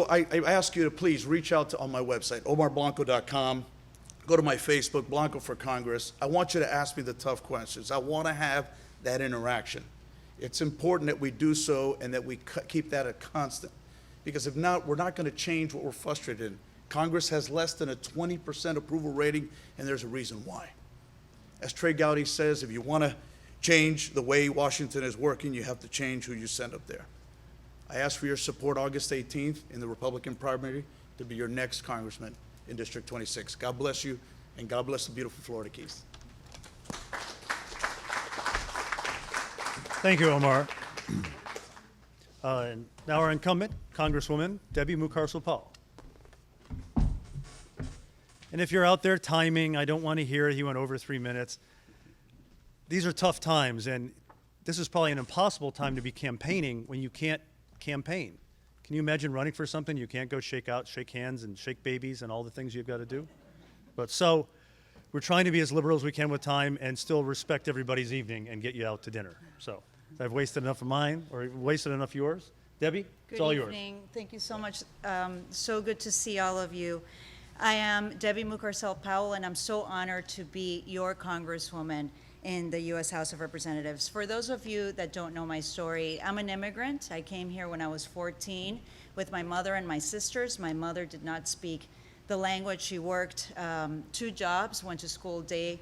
I ask you to please reach out on my website, omarblanco.com. go to my Facebook, Blanco for Congress. I want you to ask me the tough questions. I want to have that interaction. It's important that we do so and that we keep that a constant. Because if not, we're not going to change what we're frustrated in. Congress has less than a 20% approval rating, and there's a reason why. As Trey Gowdy says, if you want to change the way Washington is working, you have to change who you send up there. I ask for your support August 18th in the Republican primary to be your next congressman in District 26. God bless you, and God bless the beautiful Florida Keys. Thank you, Omar. And now our incumbent, Congresswoman Debbie Mucarsel-Powell. And if you're out there timing, I don't want to hear he went over 3 minutes. These are tough times, and this is probably an impossible time to be campaigning when you can't campaign. Can you imagine running for something you can't go shake hands and shake babies and all the things you've got to do? But so we're trying to be as liberal as we can with time and still respect everybody's evening and get you out to dinner. So I've wasted enough of mine or wasted enough of yours. Debbie, it's all yours. Good evening. Thank you so much. So good to see all of you. I am Debbie Mucarsel-Powell, and I'm so honored to be your Congresswoman in the U.S. House of Representatives. For those of you that don't know my story, I'm an immigrant. I came here when I was 14 with my mother and my sisters. My mother did not speak the language. She worked 2 jobs, went to school day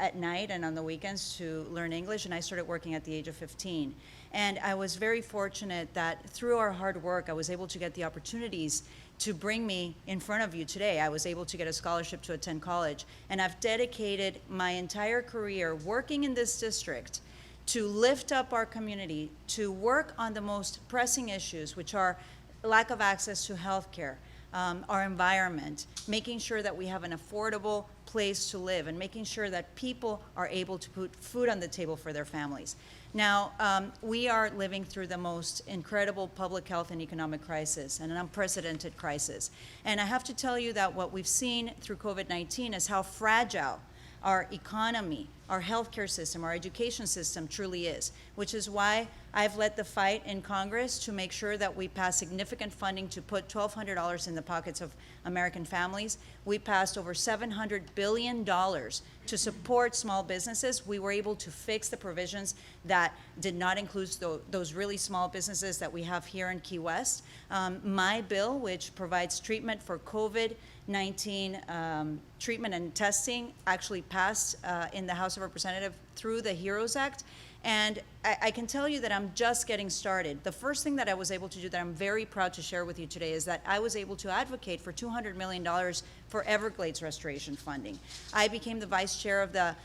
at night and on the weekends to learn English, and I started working at the age of 15. And I was very fortunate that through our hard work, I was able to get the opportunities to bring me in front of you today. I was able to get a scholarship to attend college, and I've dedicated my entire career working in this district to lift up our community, to work on the most pressing issues, which are lack of access to health care, our environment, making sure that we have an affordable place to live, and making sure that people are able to put food on the table for their families. Now, we are living through the most incredible public health and economic crisis, and an unprecedented crisis. And I have to tell you that what we've seen through COVID-19 is how fragile our economy, our healthcare system, our education system truly is, which is why I've led the fight in Congress to make sure that we pass significant funding to put $1,200 in the pockets of American families. We passed over $700 billion to support small businesses. We were able to fix the provisions that did not include those really small businesses that we have here in Key West. My bill, which provides treatment for COVID-19 treatment and testing, actually passed in the House of Representatives through the HEROES Act. And I can tell you that I'm just getting started. The first thing that I was able to do that I'm very proud to share with you today is that I was able to advocate for $200 million for Everglades restoration funding. I became the vice chair of the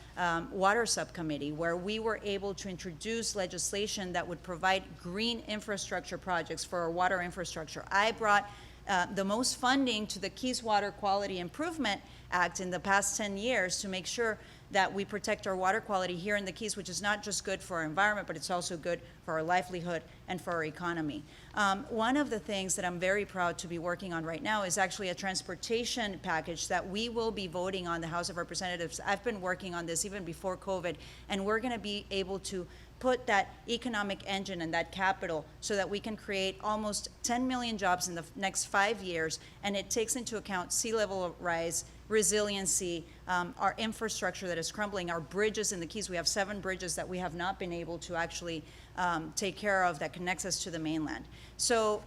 Water Subcommittee, where we were able to introduce legislation that would provide green infrastructure projects for our water infrastructure. I brought the most funding to the Keys Water Quality Improvement Act in the past 10 years to make sure that we protect our water quality here in the Keys, which is not just good for our environment, but it's also good for our livelihood and for our economy. One of the things that I'm very proud to be working on right now is actually a transportation package that we will be voting on the House of Representatives. I've been working on this even before COVID, and we're going to be able to put that economic engine and that capital so that we can create almost 10 million jobs in the next 5 years, and it takes into account sea level rise, resiliency, our infrastructure that is crumbling, our bridges in the Keys. We have 7 bridges that we have not been able to actually take care of that connects us to the mainland. So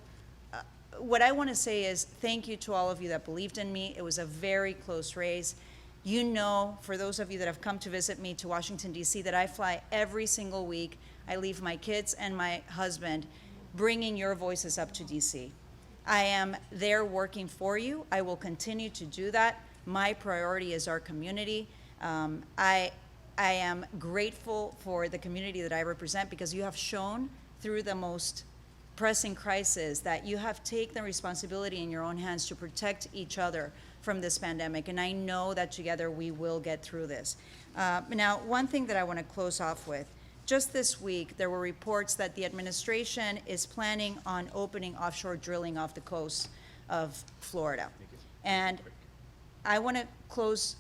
what I want to say is thank you to all of you that believed in me. It was a very close race. You know, for those of you that have come to visit me to Washington, D.C., that I fly every single week. I leave my kids and my husband bringing your voices up to D.C. I am there working for you. I will continue to do that. My priority is our community. I am grateful for the community that I represent, because you have shown through the most pressing crisis that you have taken the responsibility in your own hands to protect each other from this pandemic, and I know that together we will get through this. Now, one thing that I want to close off with, just this week there were reports that the administration is planning on opening offshore drilling off the coast of Florida. And I want to close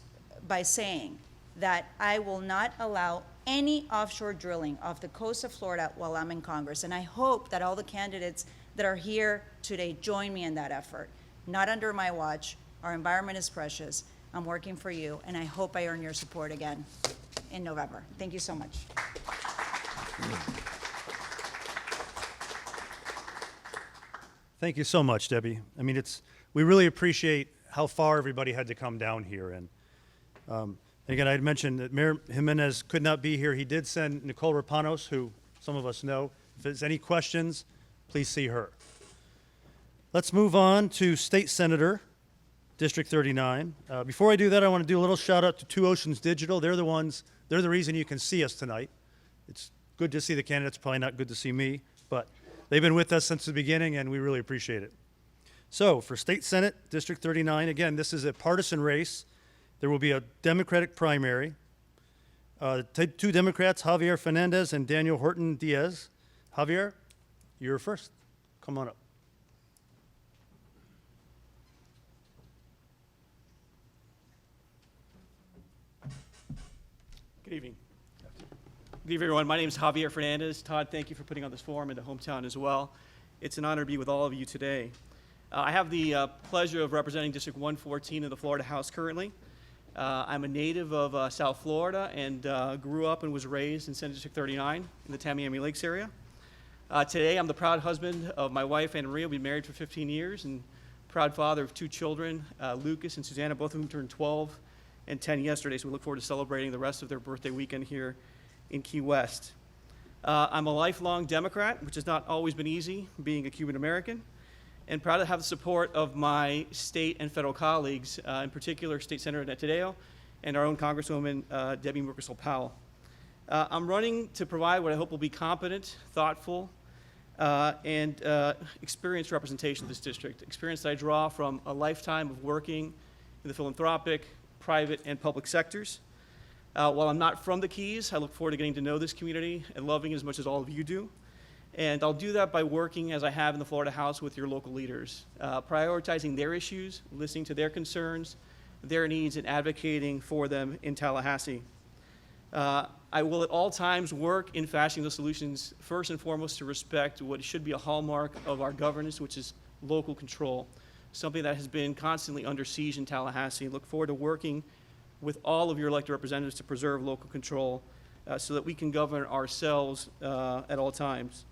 by saying that I will not allow any offshore drilling off the coast of Florida while I'm in Congress, and I hope that all the candidates that are here today join me in that effort. Not under my watch. Our environment is precious. I'm working for you, and I hope I earn your support again in November. Thank you so much. Thank you so much, Debbie. I mean, we really appreciate how far everybody had to come down here. And again, I had mentioned that Mayor Jimenez could not be here. He did send Nicole Rapanos, who some of us know. If there's any questions, please see her. Let's move on to State Senator, District 39. Before I do that, I want to do a little shout out to Two Oceans Digital. They're the reason you can see us tonight. It's good to see the candidates, probably not good to see me, but they've been with us since the beginning, and we really appreciate it. So for State Senate, District 39, again, this is a partisan race. There will be a Democratic primary. Two Democrats, Javier Fernandez and Daniel Horton Diaz. Javier, you're first. Come on up. Good evening. Good evening, everyone. My name is Javier Fernandez. Todd, thank you for putting on this forum and the hometown as well. It's an honor to be with all of you today. I have the pleasure of representing District 114 in the Florida House currently. I'm a native of South Florida and grew up and was raised in Senate District 39 in the Tamiami Lakes area. Today, I'm the proud husband of my wife, Anna Maria. We've been married for 15 years and proud father of two children, Lucas and Susanna, both of whom turned 12 and 10 yesterday, so we look forward to celebrating the rest of their birthday weekend here in Key West. I'm a lifelong Democrat, which has not always been easy, being a Cuban American, and proud to have the support of my state and federal colleagues, in particular State Senator Annette Taddeo and our own Congresswoman Debbie Mukersel-Powell. I'm running to provide what I hope will be competent, thoughtful, and experienced representation of this district, experience that I draw from a lifetime of working in the philanthropic, private, and public sectors. While I'm not from the Keys, I look forward to getting to know this community and loving it as much as all of you do. And I'll do that by working, as I have in the Florida House, with your local leaders, prioritizing their issues, listening to their concerns, their needs, and advocating for them in Tallahassee. I will at all times work in fashioning the solutions, first and foremost, to respect what should be a hallmark of our governance, which is local control, something that has been constantly under siege in Tallahassee. Look forward to working with all of your elected representatives to preserve local control so that we can govern ourselves at all times.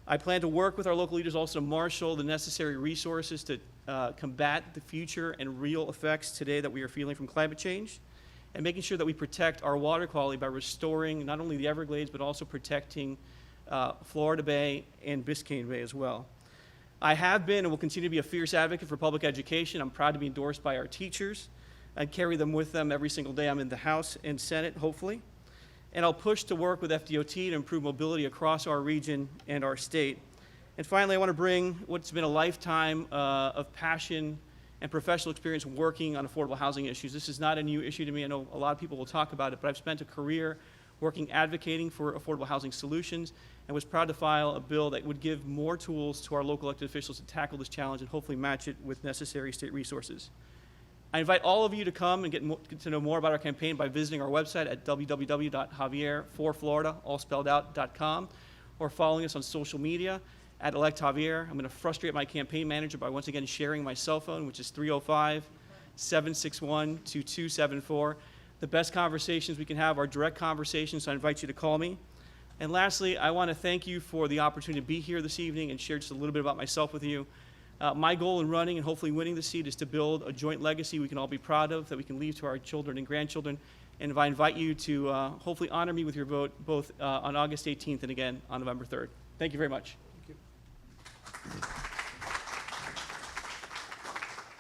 I plan to work with our local leaders also to marshal the necessary resources to combat the future and real effects today that we are feeling from climate change, and making sure that we protect our water quality by restoring not only the Everglades, but also protecting Florida Bay and Biscayne Bay as well. I have been and will continue to be a fierce advocate for public education. I'm proud to be endorsed by our teachers. I carry them with them every single day I'm in the House and Senate, hopefully. And I'll push to work with FDOT to improve mobility across our region and our state. And finally, I want to bring what's been a lifetime of passion and professional experience working on affordable housing issues. This is not a new issue to me. I know a lot of people will talk about it, but I've spent a career working advocating for affordable housing solutions, and was proud to file a bill that would give more tools to our local elected officials to tackle this challenge and hopefully match it with necessary state resources. I invite all of you to come and get to know more about our campaign by visiting our website at www.javier4florida, all spelled out.com, or following us on social media at Elect Javier. I'm going to frustrate my campaign manager by once again sharing my cell phone, which is 305-761-2274. The best conversations we can have are direct conversations, so I invite you to call me. And lastly, I want to thank you for the opportunity to be here this evening and share just a little bit about myself with you. My goal in running and hopefully winning the seat is to build a joint legacy we can all be proud of, that we can leave to our children and grandchildren. And I invite you to hopefully honor me with your vote, both on August 18th and again on November 3rd. Thank you very much.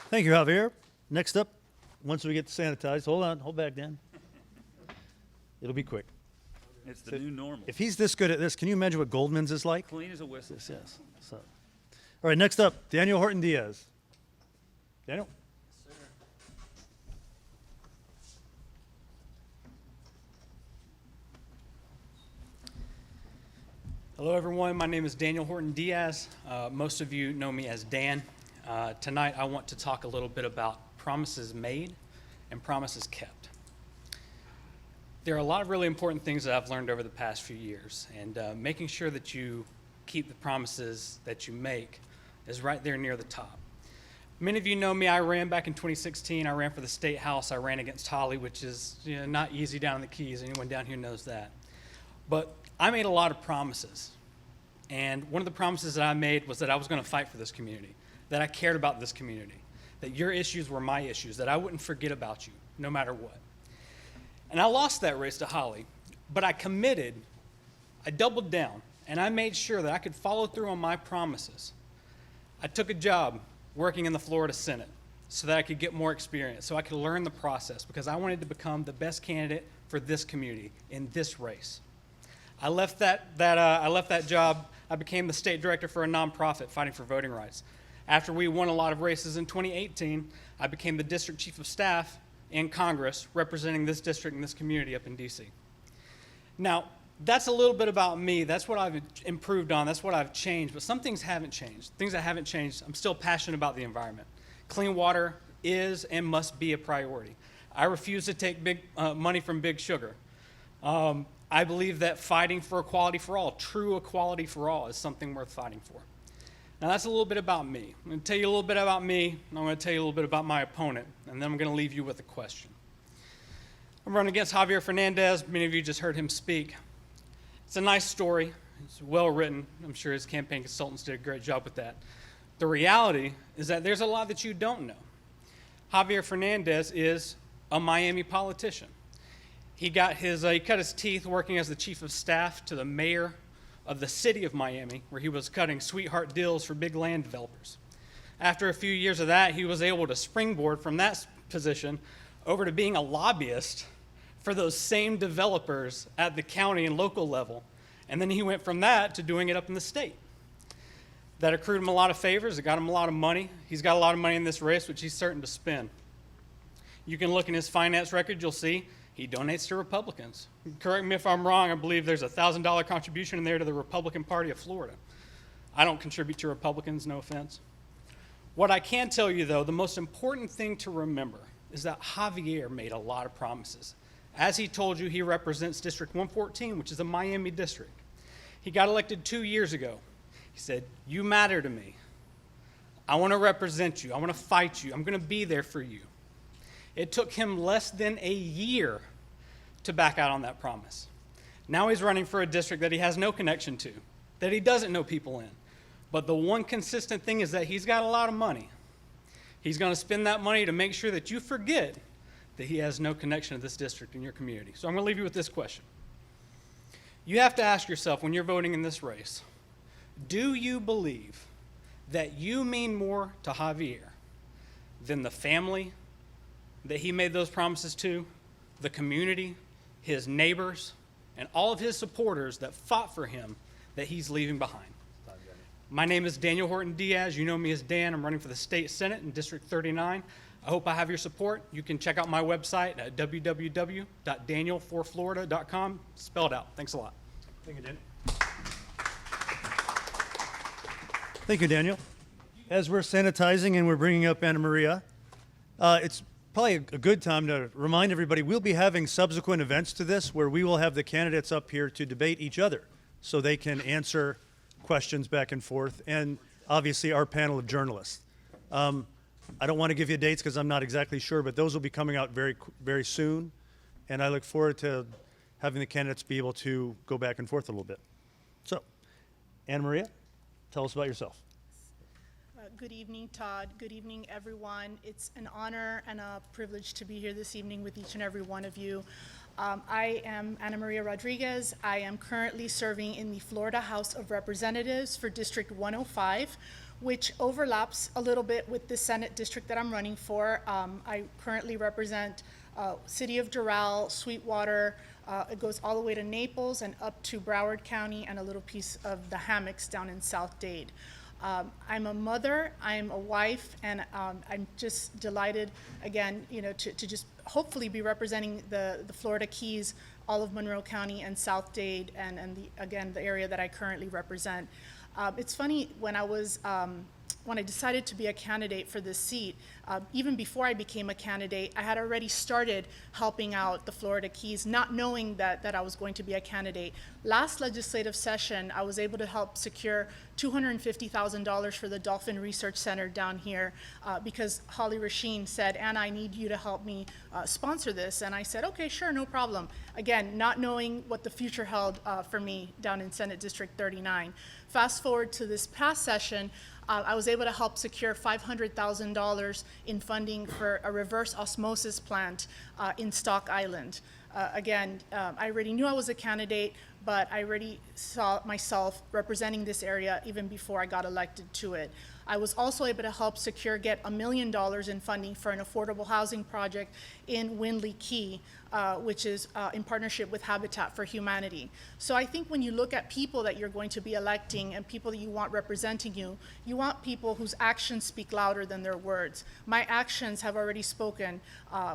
Thank you, Javier. Next up, once we get sanitized, hold back, Dan. It'll be quick. It's the new normal. If he's this good at this, can you imagine what Goldman's is like? Clean as a whistle. Yes. So, all right, next up, Daniel Horton Diaz. Daniel. Yes, sir. Hello, everyone. My name is Daniel Horton Diaz. Most of you know me as Dan. Tonight, I want to talk a little bit about promises made and promises kept. There are a lot of really important things that I've learned over the past few years, and making sure that you keep the promises that you make is right there near the top. Many of you know me. I ran back in 2016. I ran for the State House. I ran against Holly, which is not easy down in the Keys. Anyone down here knows that. But I made a lot of promises. And one of the promises that I made was that I was going to fight for this community, that I cared about this community, that your issues were my issues, that I wouldn't forget about you, no matter what. And I lost that race to Holly, but I committed, I doubled down, and I made sure that I could follow through on my promises. I took a job working in the Florida Senate so that I could get more experience, so I could learn the process, because I wanted to become the best candidate for this community in this race. I left that job. I became the state director for a nonprofit fighting for voting rights. After we won a lot of races in 2018, I became the district chief of staff in Congress representing this district and this community up in DC. Now, that's a little bit about me. That's what I've improved on. That's what I've changed. But some things haven't changed. Things that haven't changed, I'm still passionate about the environment. Clean water is and must be a priority. I refuse to take big money from Big Sugar. I believe that fighting for equality for all, true equality for all, is something worth fighting for. Now, that's a little bit about me. I'm going to tell you a little bit about me, and I'm going to tell you a little bit about my opponent, and then I'm going to leave you with a question. I'm running against Javier Fernandez. Many of you just heard him speak. It's a nice story. It's well written. I'm sure his campaign consultants did a great job with that. The reality is that there's a lot that you don't know. Javier Fernandez is a Miami politician. He cut his teeth working as the chief of staff to the mayor of the city of Miami, where he was cutting sweetheart deals for big land developers. After a few years of that, he was able to springboard from that position over to being a lobbyist for those same developers at the county and local level. And then he went from that to doing it up in the state. That accrued him a lot of favors. It got him a lot of money. He's got a lot of money in this race, which he's certain to spend. You can look in his finance record, you'll see he donates to Republicans. Correct me if I'm wrong, I believe there's a $1,000 contribution in there to the Republican Party of Florida. I don't contribute to Republicans, no offense. What I can tell you, though, the most important thing to remember is that Javier made a lot of promises. As he told you, he represents District 114, which is a Miami district. He got elected 2 years ago. He said, "You matter to me. I want to represent you. I want to fight you. I'm going to be there for you." It took him less than a year to back out on that promise. Now he's running for a district that he has no connection to, that he doesn't know people in. But the one consistent thing is that he's got a lot of money. He's going to spend that money to make sure that you forget that he has no connection to this district in your community. So I'm going to leave you with this question. You have to ask yourself when you're voting in this race, do you believe that you mean more to Javier than the family that he made those promises to, the community, his neighbors, and all of his supporters that fought for him that he's leaving behind? My name is Daniel Horton Diaz. You know me as Dan. I'm running for the state senate in District 39. I hope I have your support. You can check out my website at www.danielforflorida.com, spelled out. Thanks a lot. Thank you, Daniel. Thank you, Daniel. As we're sanitizing and we're bringing up Anna Maria, it's probably a good time to remind everybody we'll be having subsequent events to this where we will have the candidates up here to debate each other so they can answer questions back and forth, and obviously our panel of journalists. I don't want to give you dates because I'm not exactly sure, but those will be coming out very, very soon, and I look forward to having the candidates be able to go back and forth a little bit. So, Anna Maria, tell us about yourself. Good evening, Todd. Good evening, everyone. It's an honor and a privilege to be here this evening with each and every one of you. I am Ana Maria Rodriguez. I am currently serving in the Florida House of Representatives for District 105, which overlaps a little bit with the Senate district that I'm running for. I currently represent City of Doral, Sweetwater. It goes all the way to Naples and up to Broward County and a little piece of the Hammocks down in South Dade. I'm a mother, I'm a wife, and I'm just delighted, again, to just hopefully be representing the Florida Keys, all of Monroe County and South Dade, and the area that I currently represent. It's funny, when I decided to be a candidate for this seat, even before I became a candidate, I had already started helping out the Florida Keys, not knowing that I was going to be a candidate. Last legislative session, I was able to help secure $250,000 for the Dolphin Research Center down here because Holly Rasheen said, Anna, I need you to help me sponsor this. And I said, okay, sure, no problem. Again, not knowing what the future held for me down in Senate District 39. Fast forward to this past session, I was able to help secure $500,000 in funding for a reverse osmosis plant in Stock Island. Again, I already knew I was a candidate, but I already saw myself representing this area even before I got elected to it. I was also able to help get $1 million in funding for an affordable housing project in Windley Key, which is in partnership with Habitat for Humanity. So I think when you look at people that you're going to be electing and people that you want representing you, you want people whose actions speak louder than their words. My actions have already spoken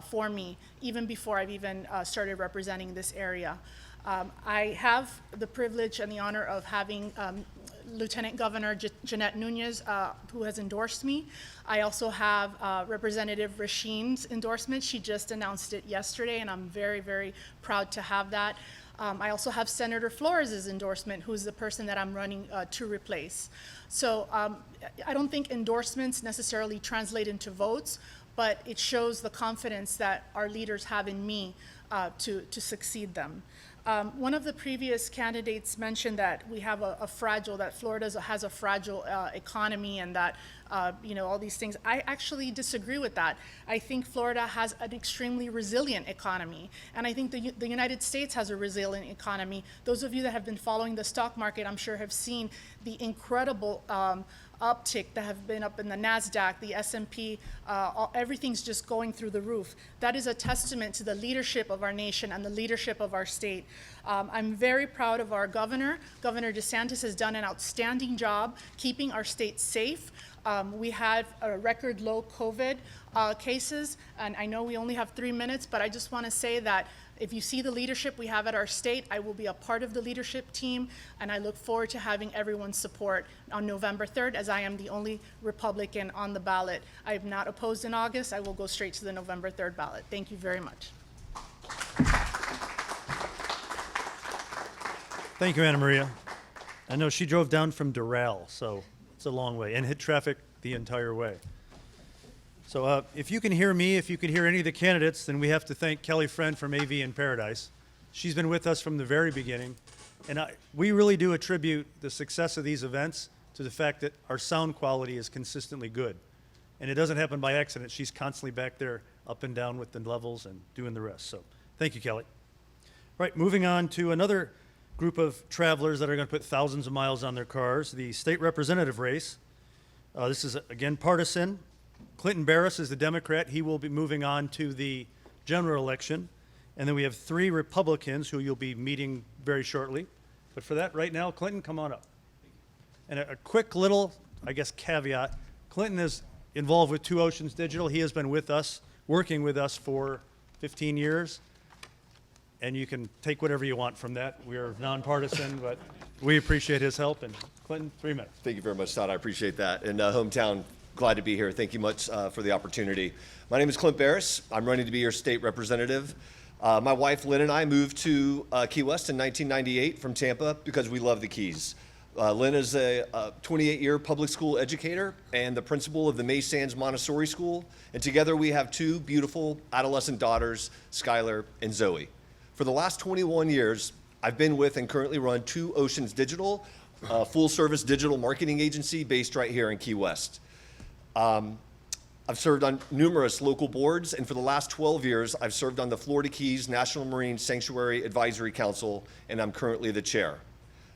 for me, even before I've even started representing this area. I have the privilege and the honor of having Lieutenant Governor Jeanette Nunez, who has endorsed me. I also have Representative Rasheen's endorsement. She just announced it yesterday, and I'm very, very proud to have that. I also have Senator Flores' endorsement, who's the person that I'm running to replace. So I don't think endorsements necessarily translate into votes, but it shows the confidence that our leaders have in me to succeed them. One of the previous candidates mentioned that we have that Florida has a fragile economy and that, all these things. I actually disagree with that. I think Florida has an extremely resilient economy, and I think the United States has a resilient economy. Those of you that have been following the stock market, I'm sure have seen the incredible uptick that have been up in the NASDAQ, the S&P, everything's just going through the roof. That is a testament to the leadership of our nation and the leadership of our state. I'm very proud of our governor. Governor DeSantis has done an outstanding job keeping our state safe. We had a record low COVID cases, and I know we only have 3 minutes, but I just want to say that if you see the leadership we have at our state, I will be a part of the leadership team, and I look forward to having everyone's support on November 3rd, as I am the only Republican on the ballot. I am not opposed in August. I will go straight to the November 3rd ballot. Thank you very much. Thank you, Anna Maria. I know she drove down from Doral, so it's a long way, and hit traffic the entire way. So if you can hear me, if you can hear any of the candidates, then we have to thank Kelly Friend from AV in Paradise. She's been with us from the very beginning, and we really do attribute the success of these events to the fact that our sound quality is consistently good. And it doesn't happen by accident. She's constantly back there up and down with the levels and doing the rest. So thank you, Kelly. Right, moving on to another group of travelers that are going to put thousands of miles on their cars, the state representative race. This is, again, partisan. Clinton Barris is the Democrat. He will be moving on to the general election. And then we have 3 Republicans who you'll be meeting very shortly. But for that, right now, Clinton, come on up. And a quick little, I guess, caveat. Clinton is involved with Two Oceans Digital. He has been with us, working with us for 15 years. And you can take whatever you want from that. We are nonpartisan, but we appreciate his help. And Clinton, 3 minutes. Thank you very much, Todd. I appreciate that. And hometown, glad to be here. Thank you much for the opportunity. My name is Clint Barris. I'm running to be your state representative. My wife, Lynn, and I moved to Key West in 1998 from Tampa because we love the Keys. Lynn is a 28-year public school educator and the principal of the May Sands Montessori School. And together we have 2 beautiful adolescent daughters, Skylar and Zoe. For the last 21 years, I've been with and currently run Two Oceans Digital, a full-service digital marketing agency based right here in Key West. I've served on numerous local boards, and for the last 12 years, I've served on the Florida Keys National Marine Sanctuary Advisory Council, and I'm currently the chair.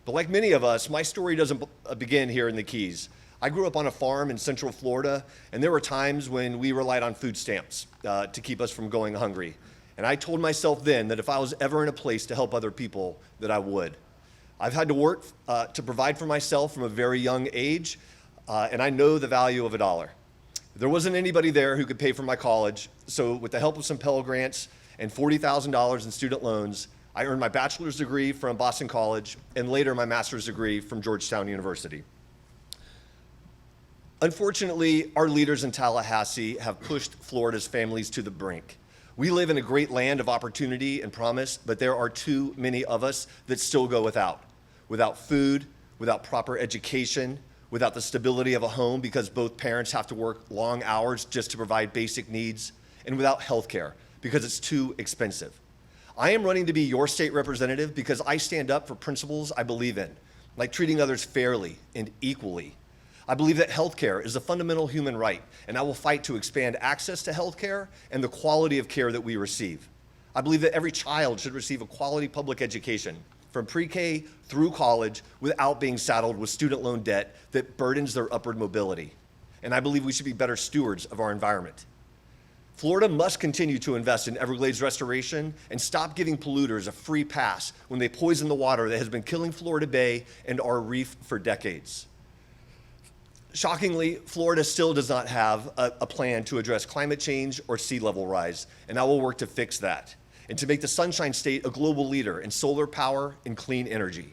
But like many of us, my story doesn't begin here in the Keys. I grew up on a farm in Central Florida, and there were times when we relied on food stamps to keep us from going hungry. And I told myself then that if I was ever in a place to help other people, that I would. I've had to work to provide for myself from a very young age, and I know the value of a dollar. There wasn't anybody there who could pay for my college, so with the help of some Pell Grants and $40,000 in student loans, I earned my bachelor's degree from Boston College and later my master's degree from Georgetown University. Unfortunately, our leaders in Tallahassee have pushed Florida's families to the brink. We live in a great land of opportunity and promise, but there are too many of us that still go without food, without proper education, without the stability of a home because both parents have to work long hours just to provide basic needs, and without health care because it's too expensive. I am running to be your state representative because I stand up for principles I believe in, like treating others fairly and equally. I believe that health care is a fundamental human right, and I will fight to expand access to health care and the quality of care that we receive. I believe that every child should receive a quality public education from pre-K through college without being saddled with student loan debt that burdens their upward mobility. And I believe we should be better stewards of our environment. Florida must continue to invest in Everglades restoration and stop giving polluters a free pass when they poison the water that has been killing Florida Bay and our reef for decades. Shockingly, Florida still does not have a plan to address climate change or sea level rise, and I will work to fix that and to make the Sunshine State a global leader in solar power and clean energy.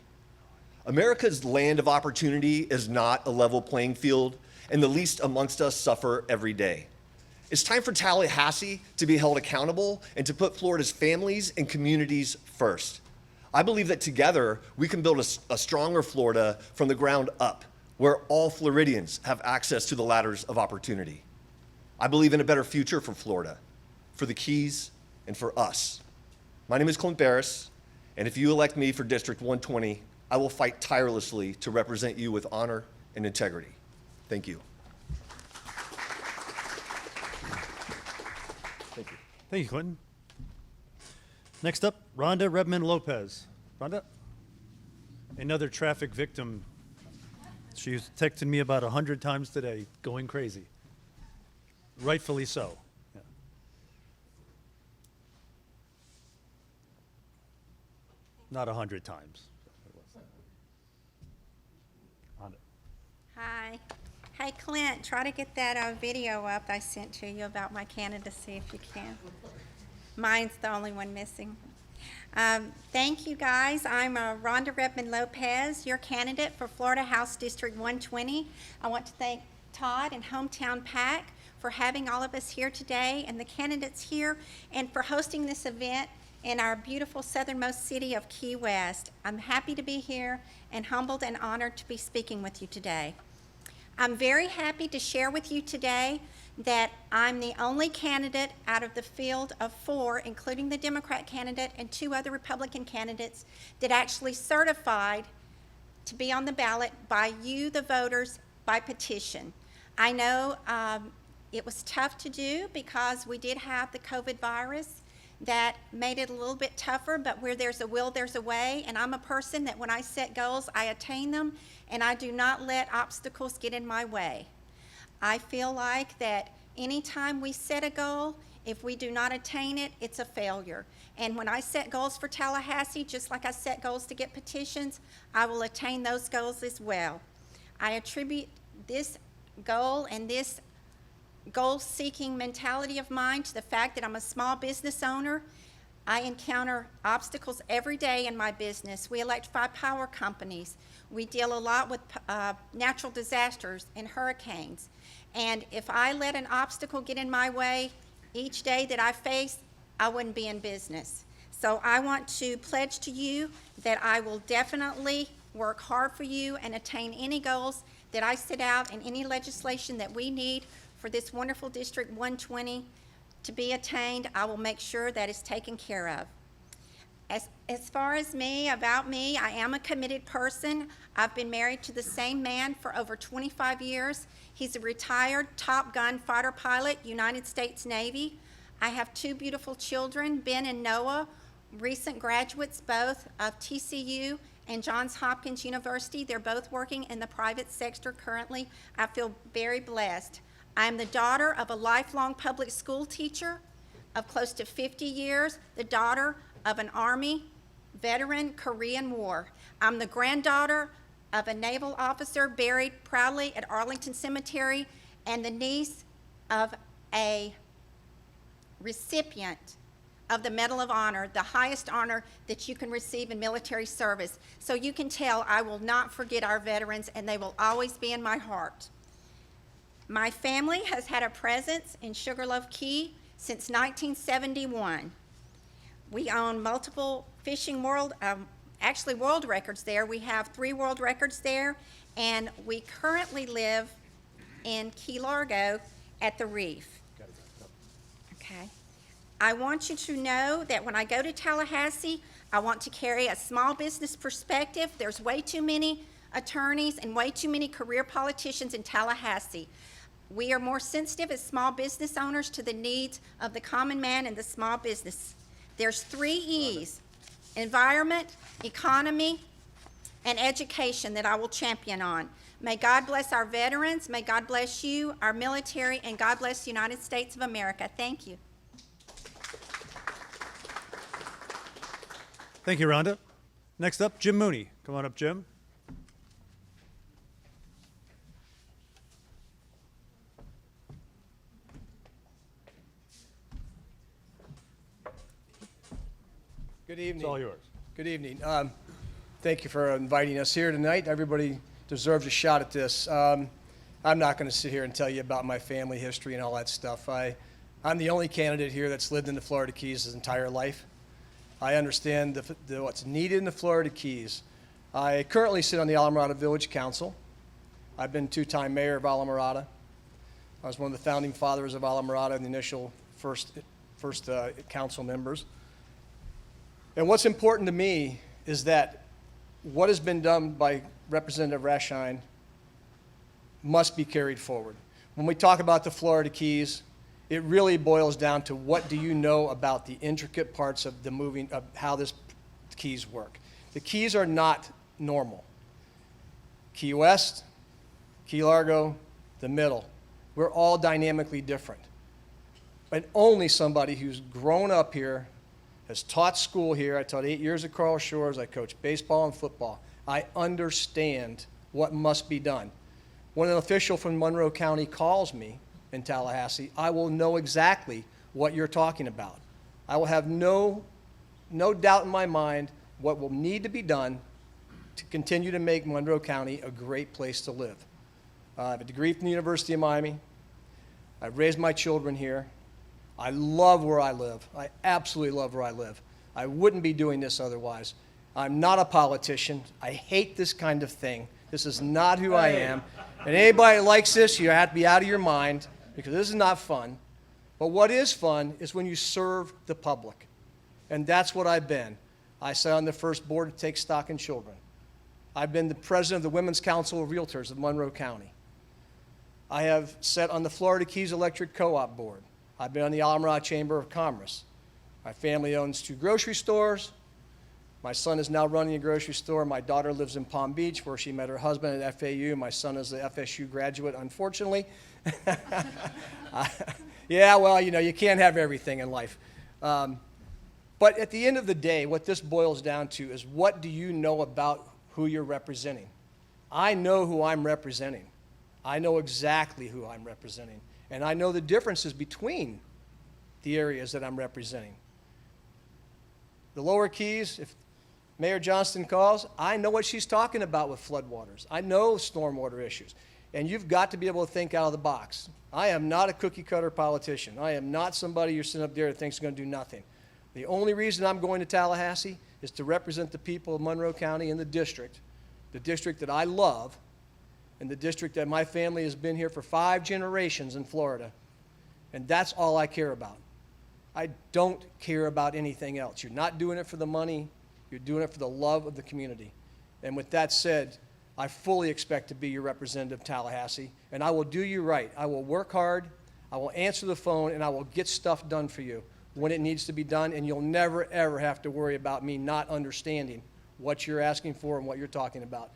America's land of opportunity is not a level playing field, and the least amongst us suffer every day. It's time for Tallahassee to be held accountable and to put Florida's families and communities first. I believe that together we can build a stronger Florida from the ground up, where all Floridians have access to the ladders of opportunity. I believe in a better future for Florida, for the Keys, and for us. My name is Clint Barris, and if you elect me for District 120, I will fight tirelessly to represent you with honor and integrity. Thank you. Thank you. Thank you, Clinton. Next up, Rhonda Redmond Lopez. Rhonda? Another traffic victim. She's texted me about 100 times today, going crazy. Rightfully so. Yeah. Not 100 times. Rhonda. Hi. Hey, Clint, try to get that video up I sent to you about my candidacy if you can. Mine's the only one missing. Thank you, guys. I'm Rhonda Redmond Lopez, your candidate for Florida House District 120. I want to thank Todd and Hometown PAC for having all of us here today and the candidates here and for hosting this event in our beautiful southernmost city of Key West. I'm happy to be here and humbled and honored to be speaking with you today. I'm very happy to share with you today that I'm the only candidate out of the field of 4, including the Democrat candidate and 2 other Republican candidates, that actually certified to be on the ballot by you, the voters, by petition. I know it was tough to do because we did have the COVID virus that made it a little bit tougher, but where there's a will, there's a way, and I'm a person that when I set goals, I attain them, and I do not let obstacles get in my way. I feel like that anytime we set a goal, if we do not attain it, it's a failure. And when I set goals for Tallahassee, just like I set goals to get petitions, I will attain those goals as well. I attribute this goal and this goal-seeking mentality of mine to the fact that I'm a small business owner. I encounter obstacles every day in my business. We electrify power companies. We deal a lot with natural disasters and hurricanes. And if I let an obstacle get in my way each day that I face, I wouldn't be in business. So I want to pledge to you that I will definitely work hard for you and attain any goals that I set out and any legislation that we need for this wonderful District 120 to be attained. I will make sure that is taken care of. As far as me, about me, I am a committed person. I've been married to the same man for over 25 years. He's a retired Top Gun fighter pilot, United States Navy. I have 2 beautiful children, Ben and Noah, recent graduates both of TCU and Johns Hopkins University. They're both working in the private sector currently. I feel very blessed. I am the daughter of a lifelong public school teacher of close to 50 years, the daughter of an Army veteran, Korean War. I'm the granddaughter of a naval officer buried proudly at Arlington Cemetery and the niece of a recipient of the Medal of Honor, the highest honor that you can receive in military service. So you can tell I will not forget our veterans, and they will always be in my heart. My family has had a presence in Sugarloaf Key since 1971. We own multiple fishing world actually world records there. We have 3 world records there, and we currently live in Key Largo at the Reef. Okay. I want you to know that when I go to Tallahassee, I want to carry a small business perspective. There's way too many attorneys and way too many career politicians in Tallahassee. We are more sensitive as small business owners to the needs of the common man and the small business. There's 3 E's: environment, economy, and education that I will champion on. May God bless our veterans, may God bless you, our military, and God bless the United States of America. Thank you. Thank you, Rhonda. Next up, Jim Mooney. Come on up, Jim. Good evening. It's all yours. Good evening. Thank you for inviting us here tonight. Everybody deserves a shot at this. I'm not going to sit here and tell you about my family history and all that stuff. I'm the only candidate here that's lived in the Florida Keys his entire life. I understand what's needed in the Florida Keys. I currently sit on the Alamorada Village Council. I've been 2-time mayor of Alamorada. I was one of the founding fathers of Alamorada and the initial first council members. And what's important to me is that what has been done by Representative Rashine must be carried forward. When we talk about the Florida Keys, it really boils down to what do you know about the intricate parts of of how this Keys work. The Keys are not normal. Key West, Key Largo, the middle, we're all dynamically different. But only somebody who's grown up here, has taught school here. I taught 8 years at Carl Shores. I coached baseball and football. I understand what must be done. When an official from Monroe County calls me in Tallahassee, I will know exactly what you're talking about. I will have no doubt in my mind what will need to be done to continue to make Monroe County a great place to live. I have a degree from the University of Miami. I've raised my children here. I love where I live. I absolutely love where I live. I wouldn't be doing this otherwise. I'm not a politician. I hate this kind of thing. This is not who I am. And anybody that likes this, you have to be out of your mind because this is not fun. But what is fun is when you serve the public. And that's what I've been. I sat on the first board to take stock in children. I've been the president of the Women's Council of Realtors of Monroe County. I have sat on the Florida Keys Electric Co-op board. I've been on the Alamorada Chamber of Commerce. My family owns 2 grocery stores. My son is now running a grocery store. My daughter lives in Palm Beach, where she met her husband at FAU. My son is an FSU graduate, unfortunately. Yeah, well, you can't have everything in life. But at the end of the day, what this boils down to is what do you know about who you're representing? I know who I'm representing. I know exactly who I'm representing. And I know the differences between the areas that I'm representing. The Lower Keys, if Mayor Johnston calls, I know what she's talking about with floodwaters. I know stormwater issues. And you've got to be able to think out of the box. I am not a cookie-cutter politician. I am not somebody you're sitting up there that thinks is going to do nothing. The only reason I'm going to Tallahassee is to represent the people of Monroe County and the district that I love, and the district that my family has been here for 5 generations in Florida. And that's all I care about. I don't care about anything else. You're not doing it for the money. You're doing it for the love of the community. And with that said, I fully expect to be your representative of Tallahassee, and I will do you right. I will work hard, I will answer the phone, and I will get stuff done for you when it needs to be done, and you'll never, ever have to worry about me not understanding what you're asking for and what you're talking about.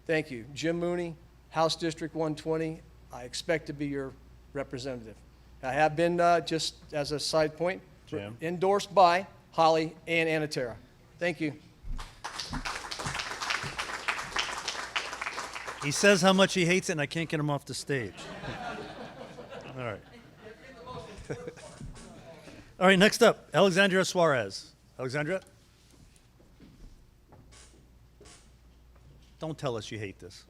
Thank you. Jim Mooney, House District 120. I expect to be your representative. I have been, just as a side point, Jim, endorsed by Holly and Anatara. Thank you. He says how much he hates it, and I can't get him off the stage. All right. All right, next up, Alexandria Suarez. Alexandria? Don't tell us you hate this.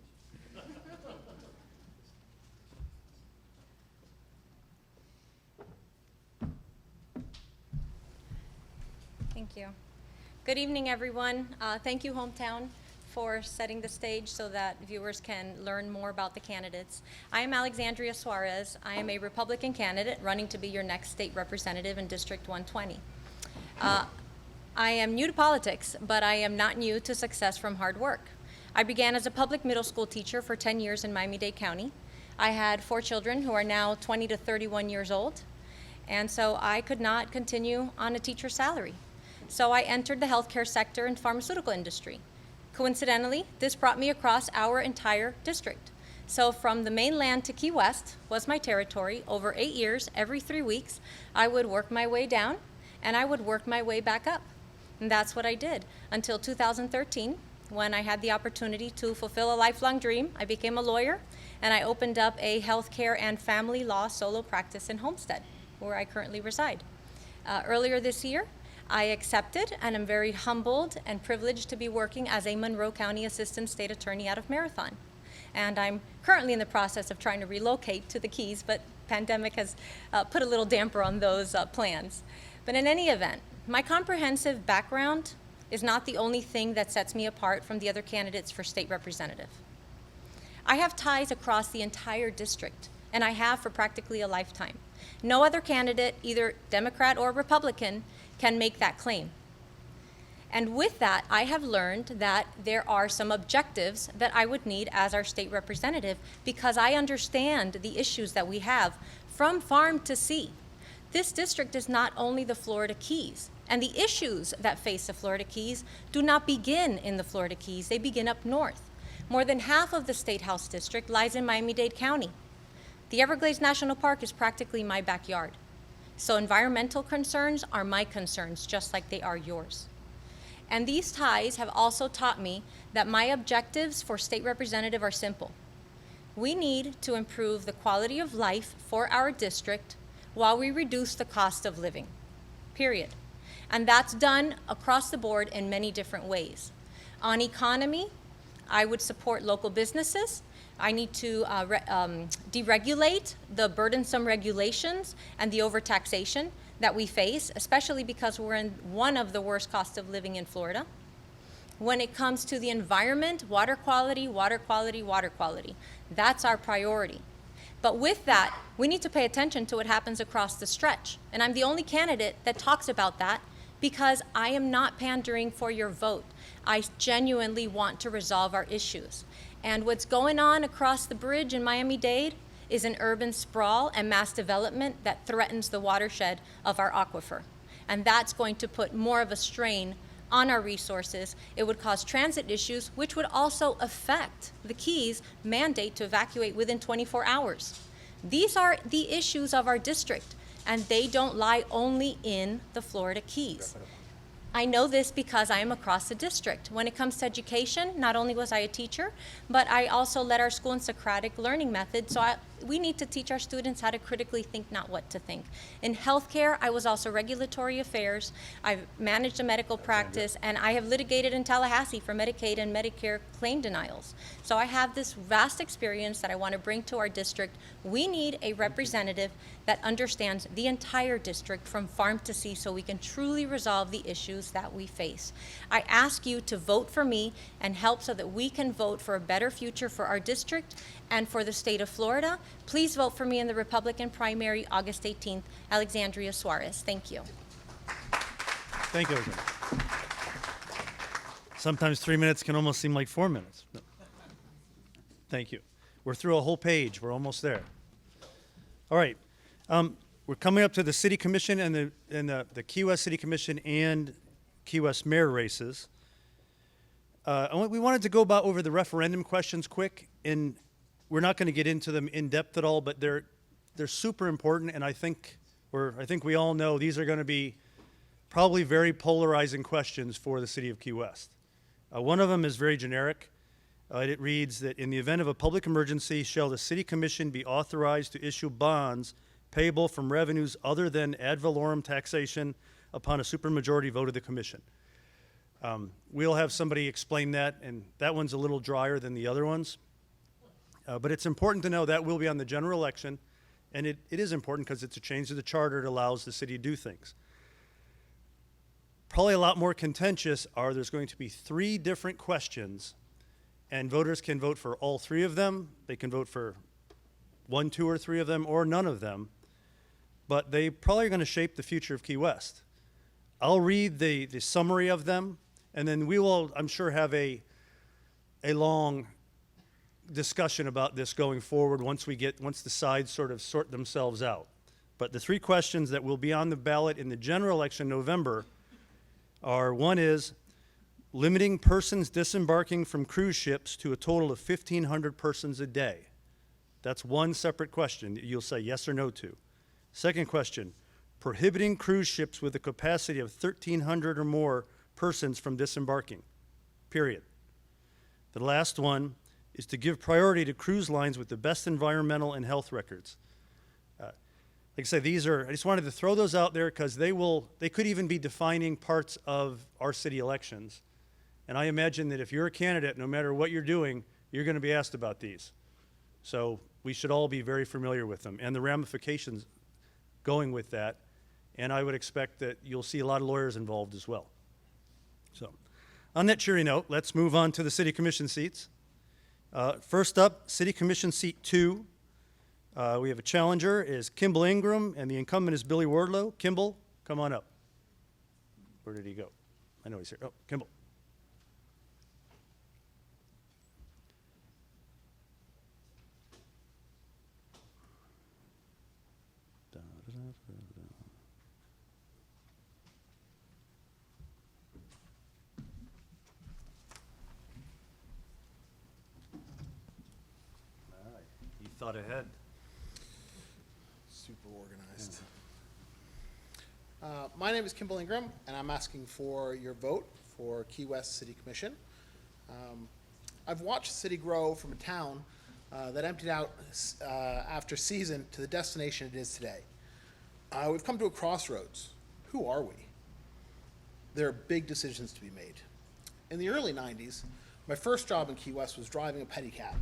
Thank you. Good evening, everyone. Thank you, Hometown, for setting the stage so that viewers can learn more about the candidates. I am Alexandria Suarez. I am a Republican candidate running to be your next state representative in District 120. I am new to politics, but I am not new to success from hard work. I began as a public middle school teacher for 10 years in Miami-Dade County. I had 4 children who are now 20 to 31 years old, and so I could not continue on a teacher's salary. So I entered the healthcare sector and pharmaceutical industry. Coincidentally, this brought me across our entire district. So from the mainland to Key West was my territory. Over 8 years, every 3 weeks, I would work my way down and I would work my way back up. And that's what I did until 2013, when I had the opportunity to fulfill a lifelong dream. I became a lawyer and I opened up a healthcare and family law solo practice in Homestead, where I currently reside. Earlier this year, I accepted and am very humbled and privileged to be working as a Monroe County Assistant State Attorney out of Marathon. And I'm currently in the process of trying to relocate to the Keys, but pandemic has put a little damper on those plans. But in any event, my comprehensive background is not the only thing that sets me apart from the other candidates for state representative. I have ties across the entire district, and I have for practically a lifetime. No other candidate, either Democrat or Republican, can make that claim. And with that, I have learned that there are some objectives that I would need as our state representative, because I understand the issues that we have from farm to sea. This district is not only the Florida Keys, and the issues that face the Florida Keys do not begin in the Florida Keys, they begin up north. More than half of the State House district lies in Miami-Dade County. The Everglades National Park is practically my backyard. So environmental concerns are my concerns, just like they are yours. And these ties have also taught me that my objectives for state representative are simple. We need to improve the quality of life for our district while we reduce the cost of living, period. And that's done across the board in many different ways. On economy, I would support local businesses. I need to deregulate the burdensome regulations and the overtaxation that we face, especially because we're in one of the worst costs of living in Florida. When it comes to the environment, water quality, water quality, water quality, that's our priority. But with that, we need to pay attention to what happens across the stretch. And I'm the only candidate that talks about that, because I am not pandering for your vote. I genuinely want to resolve our issues. And what's going on across the bridge in Miami-Dade is an urban sprawl and mass development that threatens the watershed of our aquifer. And that's going to put more of a strain on our resources. It would cause transit issues, which would also affect the Keys' mandate to evacuate within 24 hours. These are the issues of our district, and they don't lie only in the Florida Keys. I know this because I am across the district. When it comes to education, not only was I a teacher, but I also led our school in Socratic learning method, so we need to teach our students how to critically think, not what to think. In healthcare, I was also regulatory affairs. I've managed a medical practice, and I have litigated in Tallahassee for Medicaid and Medicare claim denials. So I have this vast experience that I want to bring to our district. We need a representative that understands the entire district from farm to sea, so we can truly resolve the issues that we face. I ask you to vote for me and help so that we can vote for a better future for our district and for the state of Florida. Please vote for me in the Republican primary, August 18th. Alexandria Suarez. Thank you. Thank you, Alexandria. Sometimes 3 minutes can almost seem like 4 minutes. No. Thank you. We're through a whole page. We're almost there. All right. We're coming up to the City Commission and the Key West City Commission and Key West Mayor races. We wanted to go over the referendum questions quick, and we're not going to get into them in depth at all, but they're super important, and I think we all know these are going to be probably very polarizing questions for the City of Key West. One of them is very generic. It reads that in the event of a public emergency, shall the City Commission be authorized to issue bonds payable from revenues other than ad valorem taxation upon a supermajority vote of the Commission? We'll have somebody explain that, and that one's a little drier than the other ones. But it's important to know that will be on the general election, and it is important because it's a change to the charter that allows the city to do things. probably a lot more contentious are there's going to be 3 different questions, and voters can vote for all 3 of them. They can vote for 1, 2, or 3 of them, or none of them. But they probably are going to shape the future of Key West. I'll read the summary of them, and then we will, I'm sure, have a long discussion about this going forward once the sides sort of sort themselves out. But the 3 questions that will be on the ballot in the general election in November are, one is limiting persons disembarking from cruise ships to a total of 1,500 persons a day. That's one separate question that you'll say yes or no to. Second question, prohibiting cruise ships with a capacity of 1,300 or more persons from disembarking, period. The last one is to give priority to cruise lines with the best environmental and health records. Like I said, I just wanted to throw those out there because they could even be defining parts of our city elections. And I imagine that if you're a candidate, no matter what you're doing, you're going to be asked about these. So we should all be very familiar with them and the ramifications going with that. And I would expect that you'll see a lot of lawyers involved as well. So on that cheery note, let's move on to the City Commission seats. First up, City Commission seat 2. We have a challenger is Kimball Ingram, and the incumbent is Billy Wardlow. Kimball, come on up. Where did he go? I know he's here. Oh, Kimball. You thought ahead. Super organized. My name is Kimball Ingram, and I'm asking for your vote for Key West City Commission. I've watched the city grow from a town that emptied out after season to the destination it is today. We've come to a crossroads. Who are we? There are big decisions to be made. In the early 90s, my first job in Key West was driving a pedicab.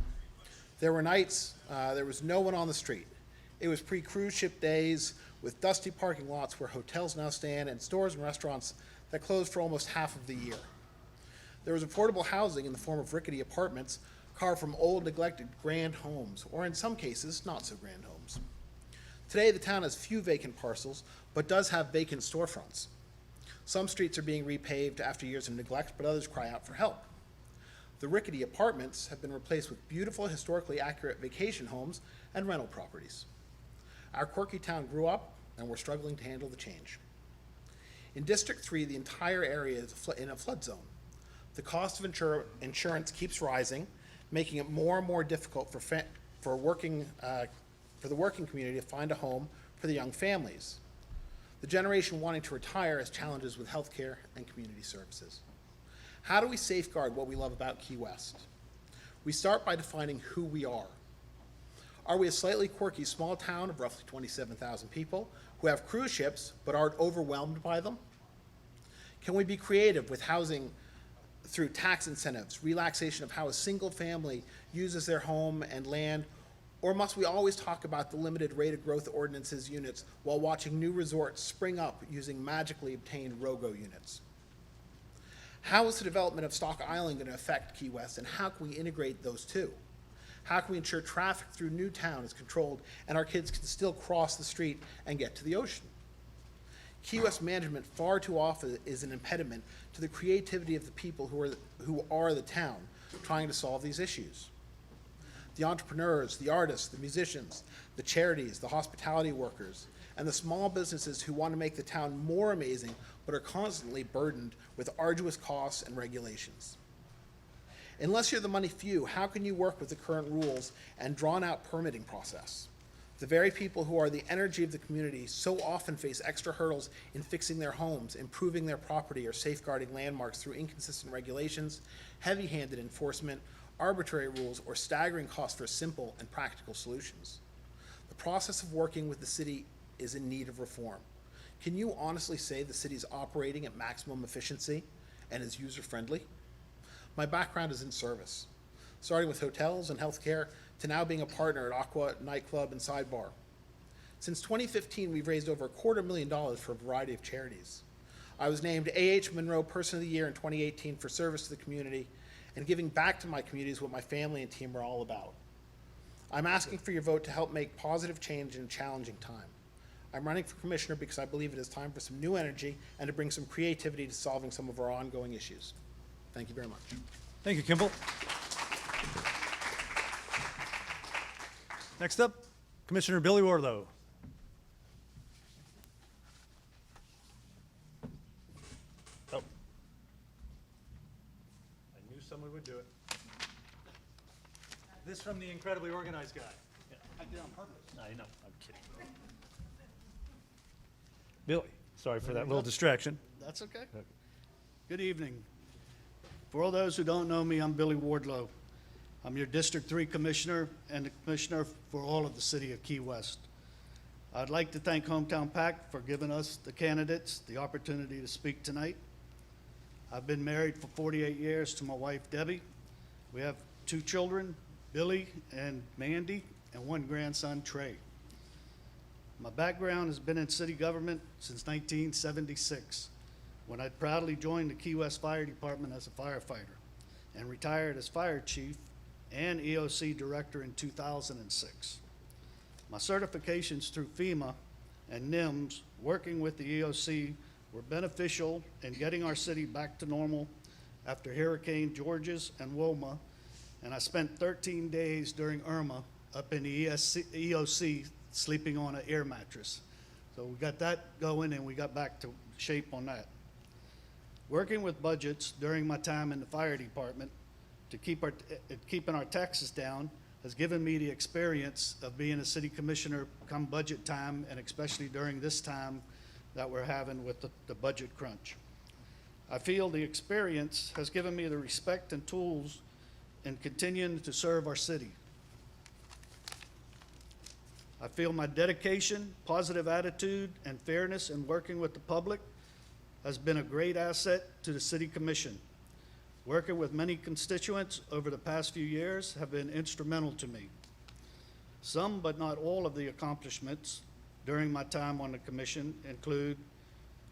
There were nights there was no one on the street. It was pre-cruise ship days with dusty parking lots where hotels now stand and stores and restaurants that closed for almost half of the year. There was affordable housing in the form of rickety apartments carved from old, neglected grand homes, or in some cases, not so grand homes. Today, the town has few vacant parcels, but does have vacant storefronts. Some streets are being repaved after years of neglect, but others cry out for help. The rickety apartments have been replaced with beautiful, historically accurate vacation homes and rental properties. Our quirky town grew up, and we're struggling to handle the change. In District 3, the entire area is in a flood zone. The cost of insurance keeps rising, making it more and more difficult for the working community to find a home for the young families. The generation wanting to retire has challenges with healthcare and community services. How do we safeguard what we love about Key West? We start by defining who we are. Are we a slightly quirky small town of roughly 27,000 people who have cruise ships but aren't overwhelmed by them? Can we be creative with housing through tax incentives, relaxation of how a single family uses their home and land, or must we always talk about the limited rate of growth ordinances units while watching new resorts spring up using magically obtained ROGO units? How is the development of Stock Island going to affect Key West, and how can we integrate those two? How can we ensure traffic through Newtown is controlled and our kids can still cross the street and get to the ocean? Key West management far too often is an impediment to the creativity of the people who are the town trying to solve these issues. The entrepreneurs, the artists, the musicians, the charities, the hospitality workers, and the small businesses who want to make the town more amazing but are constantly burdened with arduous costs and regulations. Unless you're the money few, how can you work with the current rules and drawn-out permitting process? The very people who are the energy of the community so often face extra hurdles in fixing their homes, improving their property, or safeguarding landmarks through inconsistent regulations, heavy-handed enforcement, arbitrary rules, or staggering costs for simple and practical solutions. The process of working with the city is in need of reform. Can you honestly say the city is operating at maximum efficiency and is user-friendly? My background is in service, starting with hotels and healthcare to now being a partner at Aqua Nightclub and Sidebar. Since 2015, we've raised over $250,000 for a variety of charities. I was named A.H. Monroe Person of the Year in 2018 for service to the community, and giving back to my community is what my family and team are all about. I'm asking for your vote to help make positive change in a challenging time. I'm running for commissioner because I believe it is time for some new energy and to bring some creativity to solving some of our ongoing issues. Thank you very much. Thank you, Kimball. Next up, Commissioner Billy Wardlow. Oh. I knew someone would do it. This from the incredibly organized guy. Yeah, I did on purpose. I know, I'm kidding. Billy, sorry for that little distraction. That's okay. Good evening. For all those who don't know me, I'm Billy Wardlow. I'm your District 3 Commissioner and the Commissioner for all of the City of Key West. I'd like to thank Hometown PAC for giving us, the candidates, the opportunity to speak tonight. I've been married for 48 years to my wife, Debbie. We have 2 children, Billy and Mandy, and 1 grandson, Trey. My background has been in city government since 1976, when I proudly joined the Key West Fire Department as a firefighter and retired as fire chief and EOC director in 2006. My certifications through FEMA and NIMS, working with the EOC, were beneficial in getting our city back to normal after Hurricane Georges and Wilma, and I spent 13 days during Irma up in the EOC sleeping on an air mattress. So we got that going and we got back to shape on that. Working with budgets during my time in the fire department to keeping our taxes down has given me the experience of being a city commissioner come budget time, and especially during this time that we're having with the budget crunch. I feel the experience has given me the respect and tools in continuing to serve our city. I feel my dedication, positive attitude, and fairness in working with the public has been a great asset to the City Commission. Working with many constituents over the past few years have been instrumental to me. Some, but not all, of the accomplishments during my time on the commission include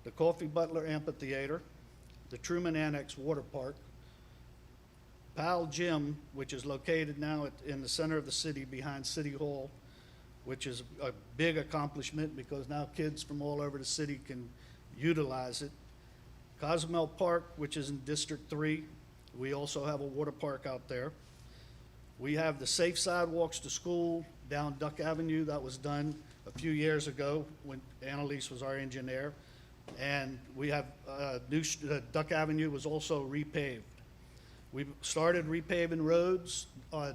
the Coffee Butler Amphitheater, the Truman Annex Water Park, Powell Gym, which is located now in the center of the city behind City Hall, which is a big accomplishment because now kids from all over the city can utilize it. Cozumel Park, which is in District 3. We also have a water park out there. We have the safe sidewalks to school down Duck Avenue. That was done a few years ago when Annalise was our engineer. And we have Duck Avenue was also repaved. We started repaving roads,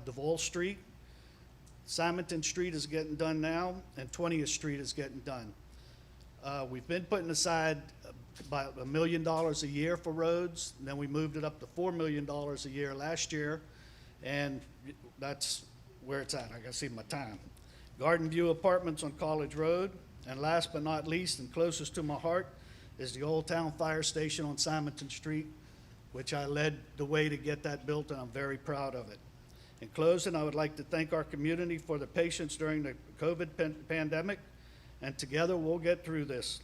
Duval Street. Simonton Street is getting done now, and 20th Street is getting done. We've been putting aside about $1 million a year for roads, and then we moved it up to $4 million a year last year, and that's where it's at. I gotta see my time. Garden View Apartments on College Road, and last but not least, and closest to my heart, is the Old Town Fire Station on Simonton Street, which I led the way to get that built, and I'm very proud of it. In closing, I would like to thank our community for their patience during the COVID pandemic, and together we'll get through this.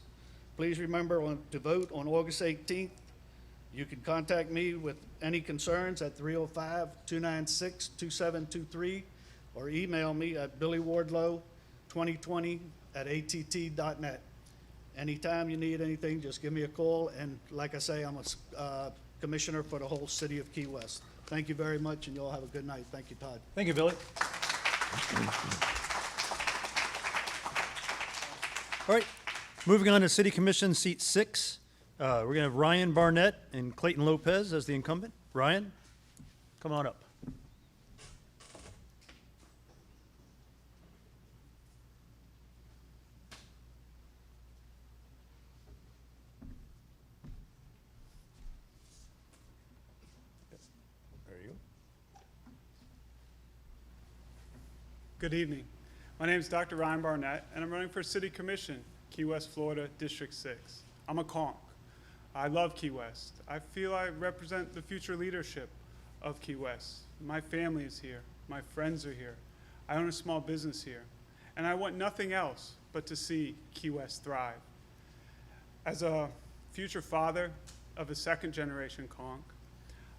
Please remember to vote on August 18th. You can contact me with any concerns at 305-296-2723 or email me at billywardlow2020@att.net. Anytime you need anything, just give me a call, and like I say, I'm a commissioner for the whole city of Key West. Thank you very much, and you all have a good night. Thank you, Todd. Thank you, Billy. All right, moving on to City Commission seat 6. We're going to have Ryan Barnett and Clayton Lopez as the incumbent. Ryan, come on up. There you go. Good evening. My name is Dr. Ryan Barnett, and I'm running for City Commission, Key West, Florida, District 6. I'm a conch. I love Key West. I feel I represent the future leadership of Key West. My family is here. My friends are here. I own a small business here. And I want nothing else but to see Key West thrive. As a future father of a second-generation conch,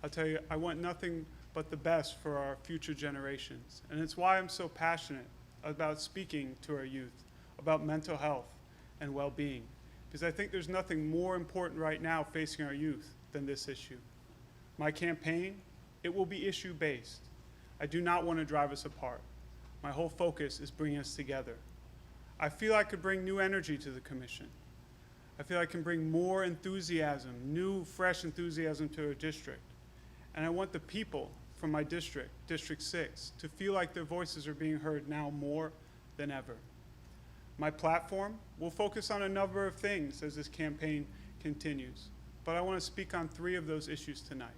I'll tell you, I want nothing but the best for our future generations. And it's why I'm so passionate about speaking to our youth about mental health and well-being, because I think there's nothing more important right now facing our youth than this issue. My campaign, it will be issue-based. I do not want to drive us apart. My whole focus is bringing us together. I feel I could bring new energy to the commission. I feel I can bring more enthusiasm, new, fresh enthusiasm to our district. And I want the people from my district, District 6, to feel like their voices are being heard now more than ever. My platform will focus on a number of things as this campaign continues, but I want to speak on 3 of those issues tonight.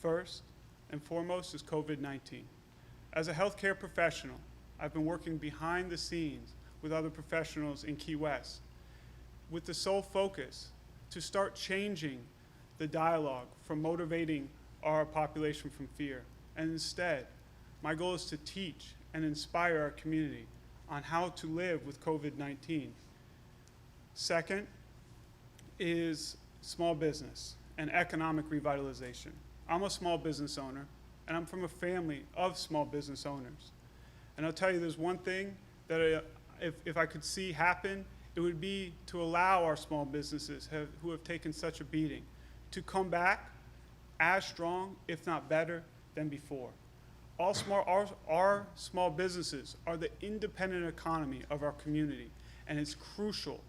First and foremost is COVID-19. As a healthcare professional, I've been working behind the scenes with other professionals in Key West with the sole focus to start changing the dialogue from motivating our population from fear. And instead, my goal is to teach and inspire our community on how to live with COVID-19. Second is small business and economic revitalization. I'm a small business owner, and I'm from a family of small business owners. And I'll tell you, there's one thing that if I could see happen, it would be to allow our small businesses who have taken such a beating to come back as strong, if not better, than before. Our small businesses are the independent economy of our community, and it's crucial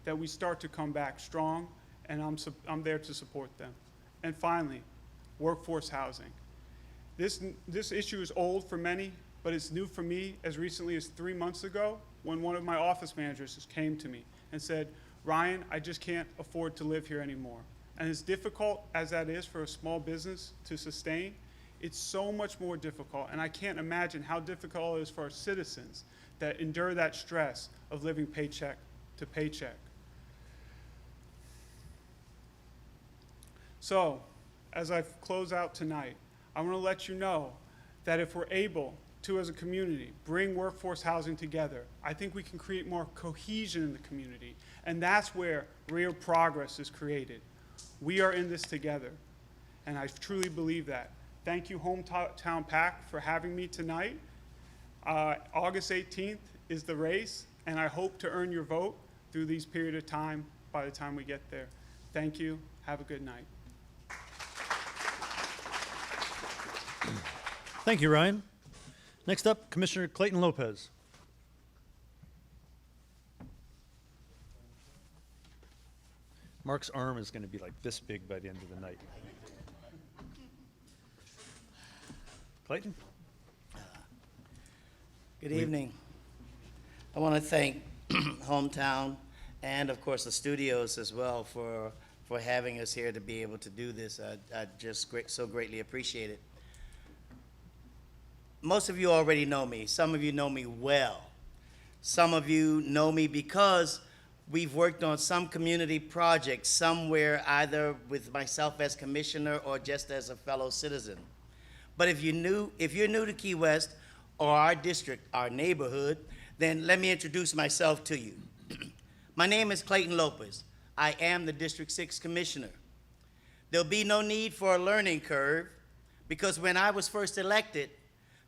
that we start to come back strong, and I'm there to support them. And finally, workforce housing. This issue is old for many, but it's new for me as recently as 3 months ago when one of my office managers just came to me and said, "Ryan, I just can't afford to live here anymore." And as difficult as that is for a small business to sustain, it's so much more difficult, and I can't imagine how difficult it is for our citizens that endure that stress of living paycheck to paycheck. So, as I close out tonight, I want to let you know that if we're able to, as a community, bring workforce housing together, I think we can create more cohesion in the community, and that's where real progress is created. We are in this together, and I truly believe that. Thank you, Hometown PAC, for having me tonight. August 18th is the race, and I hope to earn your vote through these period of time by the time we get there. Thank you. Have a good night. Thank you, Ryan. Next up, Commissioner Clayton Lopez. Mark's arm is going to be like this big by the end of the night. Clayton? Good evening. I want to thank Hometown and, of course, the studios as well for having us here to be able to do this. I just so greatly appreciate it. Most of you already know me. Some of you know me well. Some of you know me because we've worked on some community projects somewhere, either with myself as commissioner or just as a fellow citizen. But if you're new to Key West or our district, our neighborhood, then let me introduce myself to you. My name is Clayton Lopez. I am the District 6 Commissioner. There'll be no need for a learning curve because when I was first elected,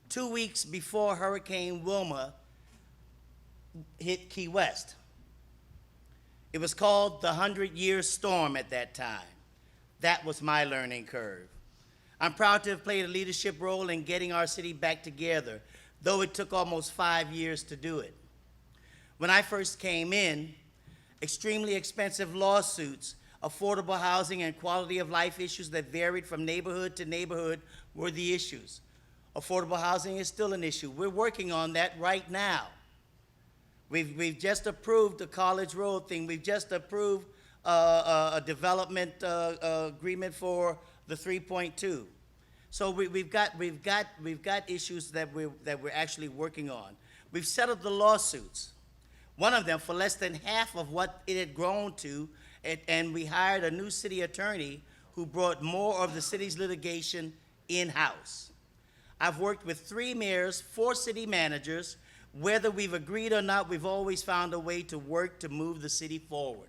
2 weeks before Hurricane Wilma hit Key West, it was called the 100-year storm at that time. That was my learning curve. I'm proud to have played a leadership role in getting our city back together, though it took almost 5 years to do it. When I first came in, extremely expensive lawsuits, affordable housing, and quality of life issues that varied from neighborhood to neighborhood were the issues. Affordable housing is still an issue. We're working on that right now. We've just approved the College Road thing. We've just approved a development agreement for the 3.2. So we've got issues that we're actually working on. We've settled the lawsuits. One of them for less than half of what it had grown to, and we hired a new city attorney who brought more of the city's litigation in-house. I've worked with 3 mayors, 4 city managers. Whether we've agreed or not, we've always found a way to work to move the city forward.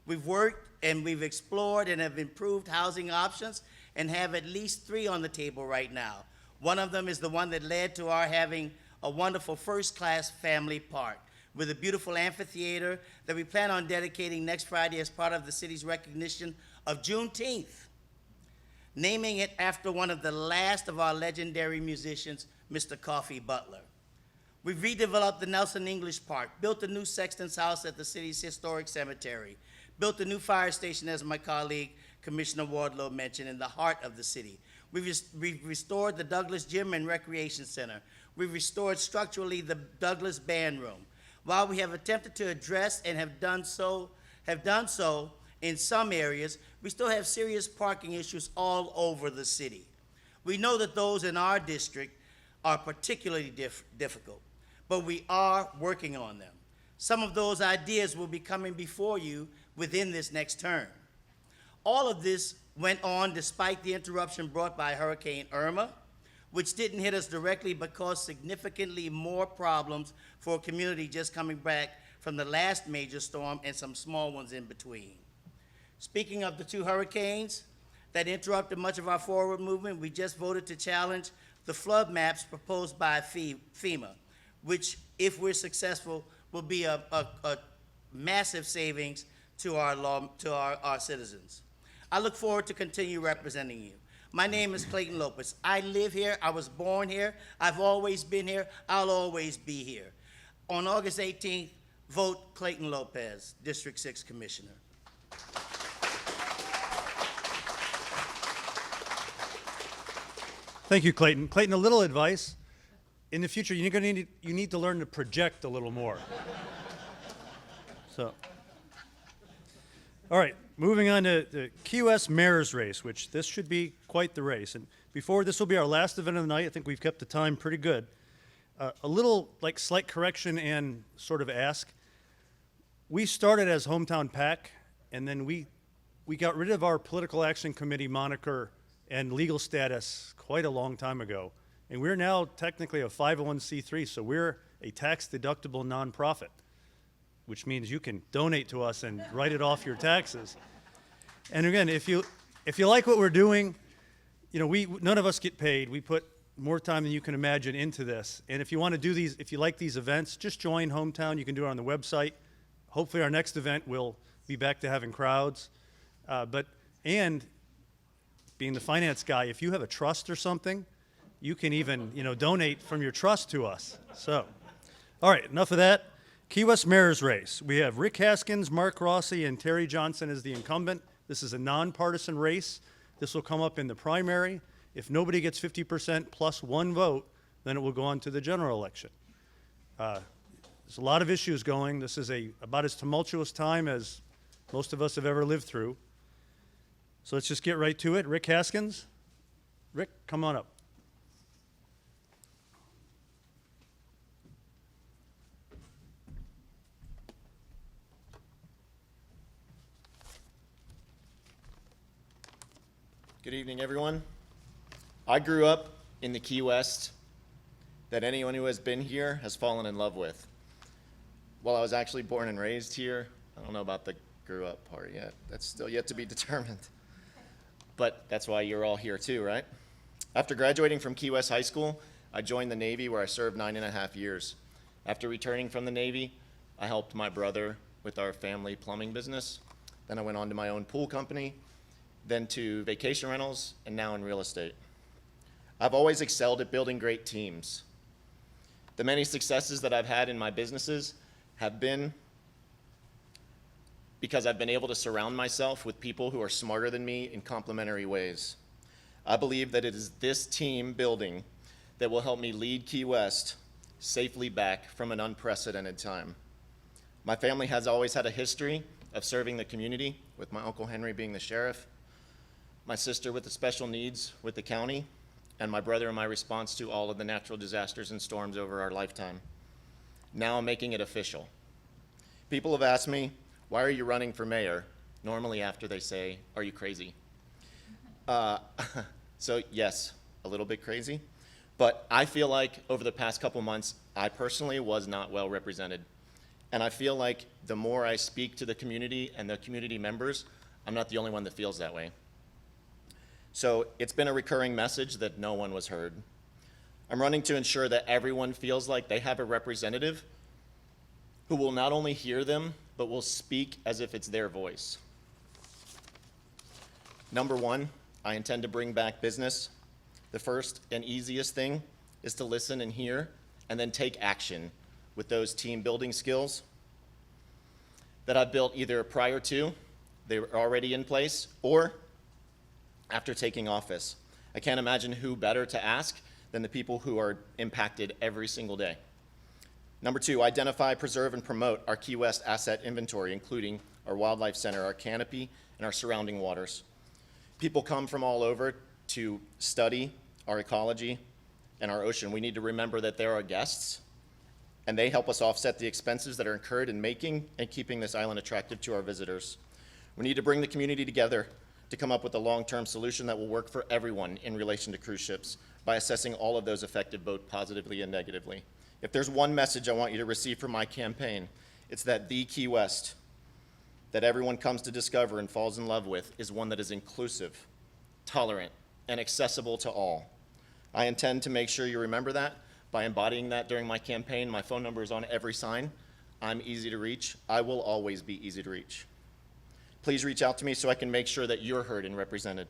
We've worked and we've explored and have improved housing options and have at least 3 on the table right now. One of them is the one that led to our having a wonderful first-class family park with a beautiful amphitheater that we plan on dedicating next Friday as part of the city's recognition of Juneteenth, naming it after one of the last of our legendary musicians, Mr. Coffee Butler. We've redeveloped the Nelson English Park, built a new Sexton's House at the city's historic cemetery, built a new fire station, as my colleague Commissioner Wardlow mentioned, in the heart of the city. We've restored the Douglas Gym and Recreation Center. We've restored structurally the Douglas Band Room. While we have attempted to address and have done so in some areas, we still have serious parking issues all over the city. We know that those in our district are particularly difficult, but we are working on them. Some of those ideas will be coming before you within this next term. All of this went on despite the interruption brought by Hurricane Irma, which didn't hit us directly but caused significantly more problems for a community just coming back from the last major storm and some small ones in between. Speaking of the 2 hurricanes that interrupted much of our forward movement, we just voted to challenge the flood maps proposed by FEMA, which, if we're successful, will be a massive savings to our citizens. I look forward to continue representing you. My name is Clayton Lopez. I live here. I was born here. I've always been here. I'll always be here. On August 18th, vote Clayton Lopez, District 6 Commissioner. Thank you, Clayton. Clayton, a little advice. In the future, you need to learn to project a little more. So, all right, moving on to the Key West Mayor's Race, which this should be quite the race. And before this will be our last event of the night, I think we've kept the time pretty good. A little slight correction and sort of ask. We started as Hometown PAC, and then we got rid of our Political Action Committee moniker and legal status quite a long time ago. And we're now technically a 501c3, so we're a tax-deductible nonprofit, which means you can donate to us and write it off your taxes. And again, if you like what we're doing, none of us get paid. We put more time than you can imagine into this. And if you want to do these, if you like these events, just join Hometown. You can do it on the website. Hopefully our next event will be back to having crowds. And being the finance guy, if you have a trust or something, you can even, donate from your trust to us. So, all right, enough of that. Key West Mayor's Race. We have Rick Haskins, Mark Rossi, and Terry Johnson as the incumbent. This is a nonpartisan race. This will come up in the primary. If nobody gets 50% plus 1 vote, then it will go on to the general election. There's a lot of issues going. This is about as tumultuous time as most of us have ever lived through. So let's just get right to it. Rick Haskins. Rick, come on up. Good evening, everyone. I grew up in the Key West that anyone who has been here has fallen in love with. While I was actually born and raised here, I don't know about the grew up part yet. That's still yet to be determined. But that's why you're all here too, right? After graduating from Key West High School, I joined the Navy where I served 9.5 years. After returning from the Navy, I helped my brother with our family plumbing business. Then I went on to my own pool company, then to vacation rentals, and now in real estate. I've always excelled at building great teams. The many successes that I've had in my businesses have been because I've been able to surround myself with people who are smarter than me in complementary ways. I believe that it is this team building that will help me lead Key West safely back from an unprecedented time. My family has always had a history of serving the community, with my Uncle Henry being the sheriff, my sister with the special needs with the county, and my brother in my response to all of the natural disasters and storms over our lifetime. Now I'm making it official. People have asked me, why are you running for mayor? Normally after they say, are you crazy? So yes, a little bit crazy, but I feel like over the past couple months, I personally was not well represented. And I feel like the more I speak to the community and the community members, I'm not the only one that feels that way. So it's been a recurring message that no one was heard. I'm running to ensure that everyone feels like they have a representative who will not only hear them, but will speak as if it's their voice. Number one, I intend to bring back business. The first and easiest thing is to listen and hear, and then take action with those team building skills that I've built either prior to, they were already in place, or after taking office. I can't imagine who better to ask than the people who are impacted every single day. Number two, identify, preserve, and promote our Key West asset inventory, including our wildlife center, our canopy, and our surrounding waters. People come from all over to study our ecology and our ocean. We need to remember that they're our guests, and they help us offset the expenses that are incurred in making and keeping this island attractive to our visitors. We need to bring the community together to come up with a long-term solution that will work for everyone in relation to cruise ships by assessing all of those affected both positively and negatively. If there's one message I want you to receive from my campaign, it's that the Key West that everyone comes to discover and falls in love with is one that is inclusive, tolerant, and accessible to all. I intend to make sure you remember that by embodying that during my campaign. My phone number is on every sign. I'm easy to reach. I will always be easy to reach. Please reach out to me so I can make sure that you're heard and represented.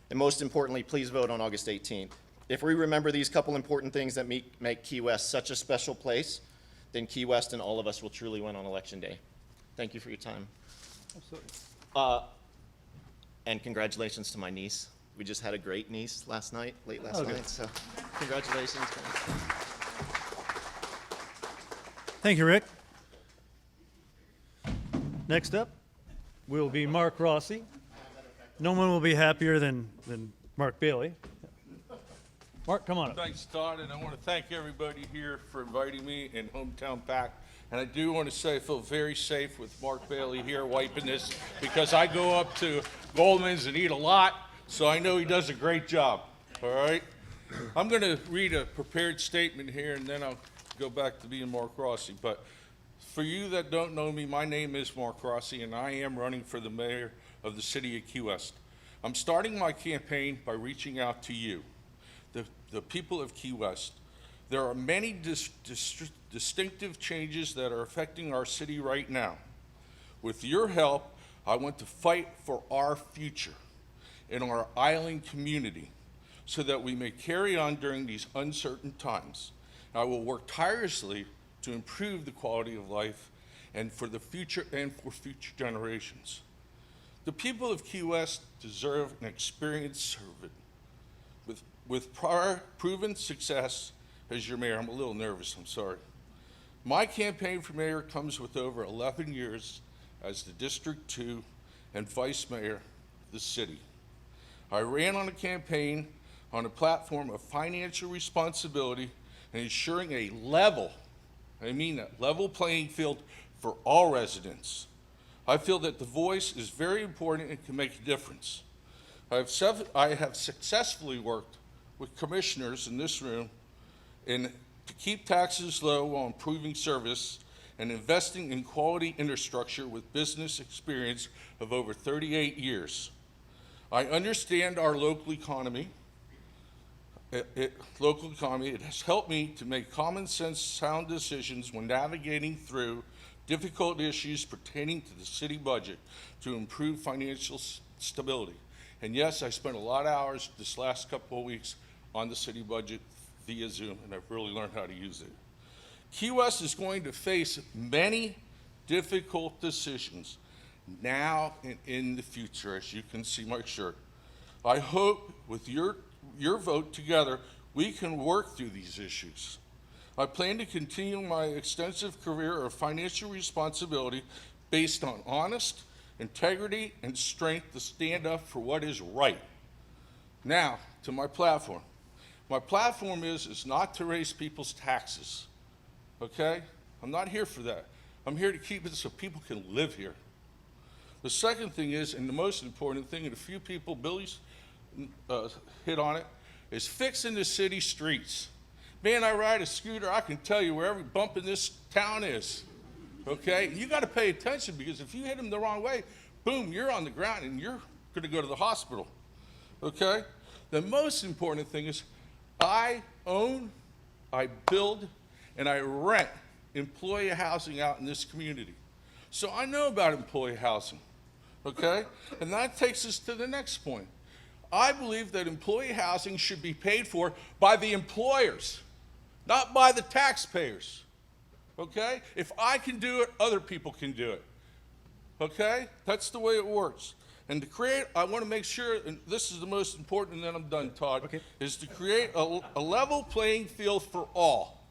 And most importantly, please vote on August 18th. If we remember these couple important things that make Key West such a special place, then Key West and all of us will truly win on Election Day. Thank you for your time. Absolutely. And congratulations to my niece. We just had a great niece late last night, so congratulations. Thank you, Rick. Next up will be Mark Rossi. No one will be happier than Mark Bailey. Mark, come on up. Thanks, Todd, and I want to thank everybody here for inviting me in Hometown Pack. And I do want to say I feel very safe with Mark Bailey here wiping this, because I go up to Goldman's and eat a lot, so I know he does a great job, all right? I'm going to read a prepared statement here, and then I'll go back to being Mark Rossi. But for you that don't know me, my name is Mark Rossi, and I am running for the mayor of the city of Key West. I'm starting my campaign by reaching out to you, the people of Key West. There are many distinctive changes that are affecting our city right now. With your help, I want to fight for our future in our island community so that we may carry on during these uncertain times. I will work tirelessly to improve the quality of life and for the future and for future generations. The people of Key West deserve an experienced servant with prior proven success as your mayor. I'm a little nervous, I'm sorry. My campaign for mayor comes with over 11 years as the District 2 and vice mayor of the city. I ran on a campaign on a platform of financial responsibility and ensuring a level, I mean that, level playing field for all residents. I feel that the voice is very important and can make a difference. I have successfully worked with commissioners in this room to keep taxes low while improving service and investing in quality infrastructure with business experience of over 38 years. I understand our local economy. It has helped me to make common sense, sound decisions when navigating through difficult issues pertaining to the city budget to improve financial stability. And yes, I spent a lot of hours this last couple of weeks on the city budget via Zoom, and I've really learned how to use it. Key West is going to face many difficult decisions now and in the future, as you can see my shirt. I hope with your vote together, we can work through these issues. I plan to continue my extensive career of financial responsibility based on honest, integrity, and strength to stand up for what is right. Now, to my platform. My platform is not to raise people's taxes, okay? I'm not here for that. I'm here to keep it so people can live here. The second thing is, and the most important thing, and a few people, Billy's hit on it, is fixing the city streets. Man, I ride a scooter, I can tell you where every bump in this town is, okay? You got to pay attention because if you hit them the wrong way, boom, you're on the ground and you're going to go to the hospital, okay? The most important thing is I own, I build, and I rent employee housing out in this community. So I know about employee housing, okay? And that takes us to the next point. I believe that employee housing should be paid for by the employers, not by the taxpayers, okay? If I can do it, other people can do it, okay? That's the way it works. And to create, I want to make sure, and this is the most important, and then I'm done, Todd, is to create a level playing field for all.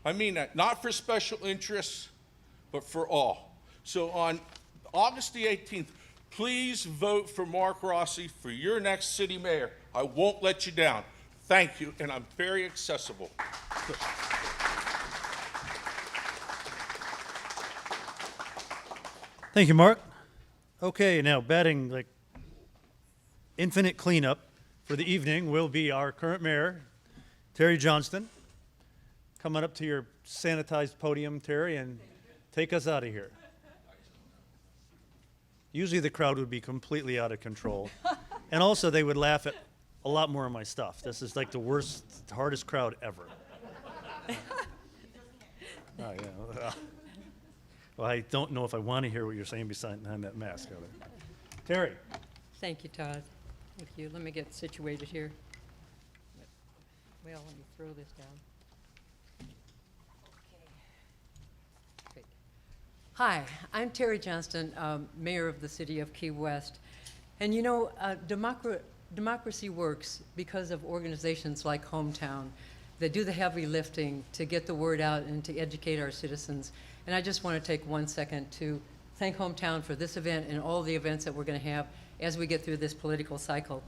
I mean that, not for special interests, but for all. So on August the 18th, please vote for Mark Rossi for your next city mayor. I won't let you down. Thank you, and I'm very accessible. Thank you, Mark. Okay, now batting like infinite cleanup for the evening will be our current mayor, Terry Johnston. Come on up to your sanitized podium, Terry, and take us out of here. Usually the crowd would be completely out of control. And also they would laugh at a lot more of my stuff. This is like the worst, hardest crowd ever. Oh, yeah. Well, I don't know if I want to hear what you're saying behind that mask. Terry. Thank you, Todd. Thank you. Let me get situated here. Well, let me throw this down. Okay. Hi, I'm Terry Johnston, Mayor of the City of Key West. And you know, democracy works because of organizations like Hometown that do the heavy lifting to get the word out and to educate our citizens. And I just want to take 1 second to thank Hometown for this event and all the events that we're going to have as we get through this political cycle.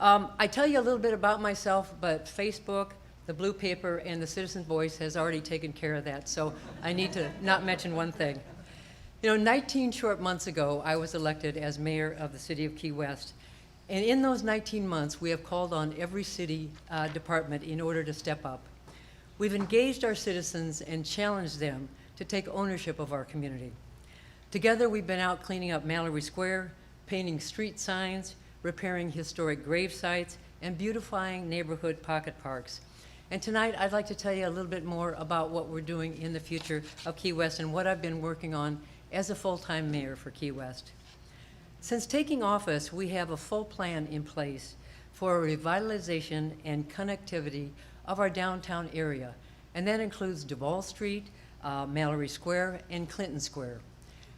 I tell you a little bit about myself, but Facebook, the Blue Paper, and the Citizen Voice has already taken care of that, so I need to not mention one thing. You know, 19 short months ago, I was elected as mayor of the city of Key West. And in those 19 months, we have called on every city department in order to step up. We've engaged our citizens and challenged them to take ownership of our community. Together, we've been out cleaning up Mallory Square, painting street signs, repairing historic grave sites, and beautifying neighborhood pocket parks. And tonight, I'd like to tell you a little bit more about what we're doing in the future of Key West and what I've been working on as a full-time mayor for Key West. Since taking office, we have a full plan in place for a revitalization and connectivity of our downtown area, and that includes Duval Street, Mallory Square, and Clinton Square.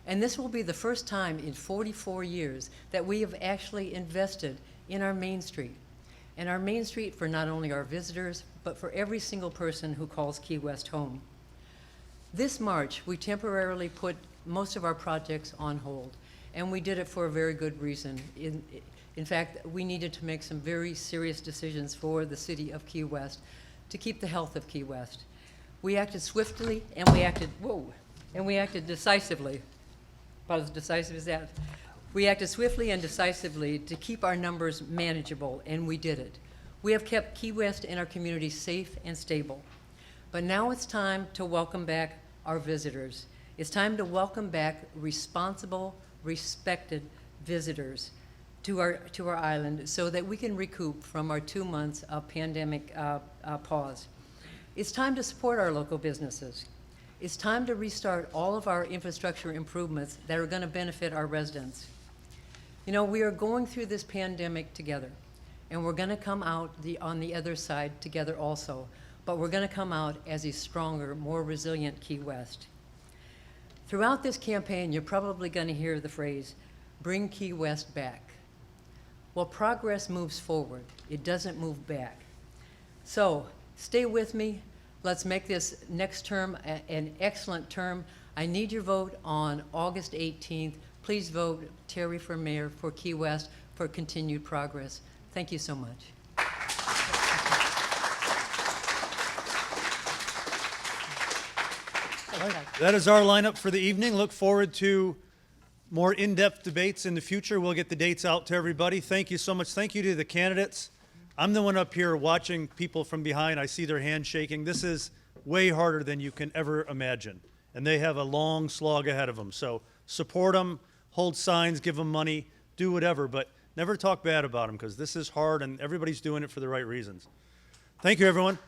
And this will be the first time in 44 years that we have actually invested in our Main Street. And our Main Street for not only our visitors, but for every single person who calls Key West home. This March, we temporarily put most of our projects on hold, and we did it for a very good reason. In fact, we needed to make some very serious decisions for the city of Key West to keep the health of Key West. We acted swiftly and we acted decisively. About as decisive as that. We acted swiftly and decisively to keep our numbers manageable, and we did it. We have kept Key West and our community safe and stable. But now it's time to welcome back our visitors. It's time to welcome back responsible, respected visitors to our island so that we can recoup from our 2 months of pandemic pause. It's time to support our local businesses. It's time to restart all of our infrastructure improvements that are going to benefit our residents. You know, we are going through this pandemic together, and we're going to come out on the other side together also, but we're going to come out as a stronger, more resilient Key West. Throughout this campaign, you're probably going to hear the phrase, "Bring Key West back." Well, progress moves forward. It doesn't move back. So stay with me. Let's make this next term an excellent term. I need your vote on August 18th. Please vote Terry for mayor for Key West for continued progress. Thank you so much. That is our lineup for the evening. Look forward to more in-depth debates in the future. We'll get the dates out to everybody. Thank you so much. Thank you to the candidates. I'm the one up here watching people from behind. I see their hands shaking. This is way harder than you can ever imagine. and they have a long slog ahead of them. So support them, hold signs, give them money, do whatever, but never talk bad about them because this is hard and everybody's doing it for the right reasons. Thank you, everyone.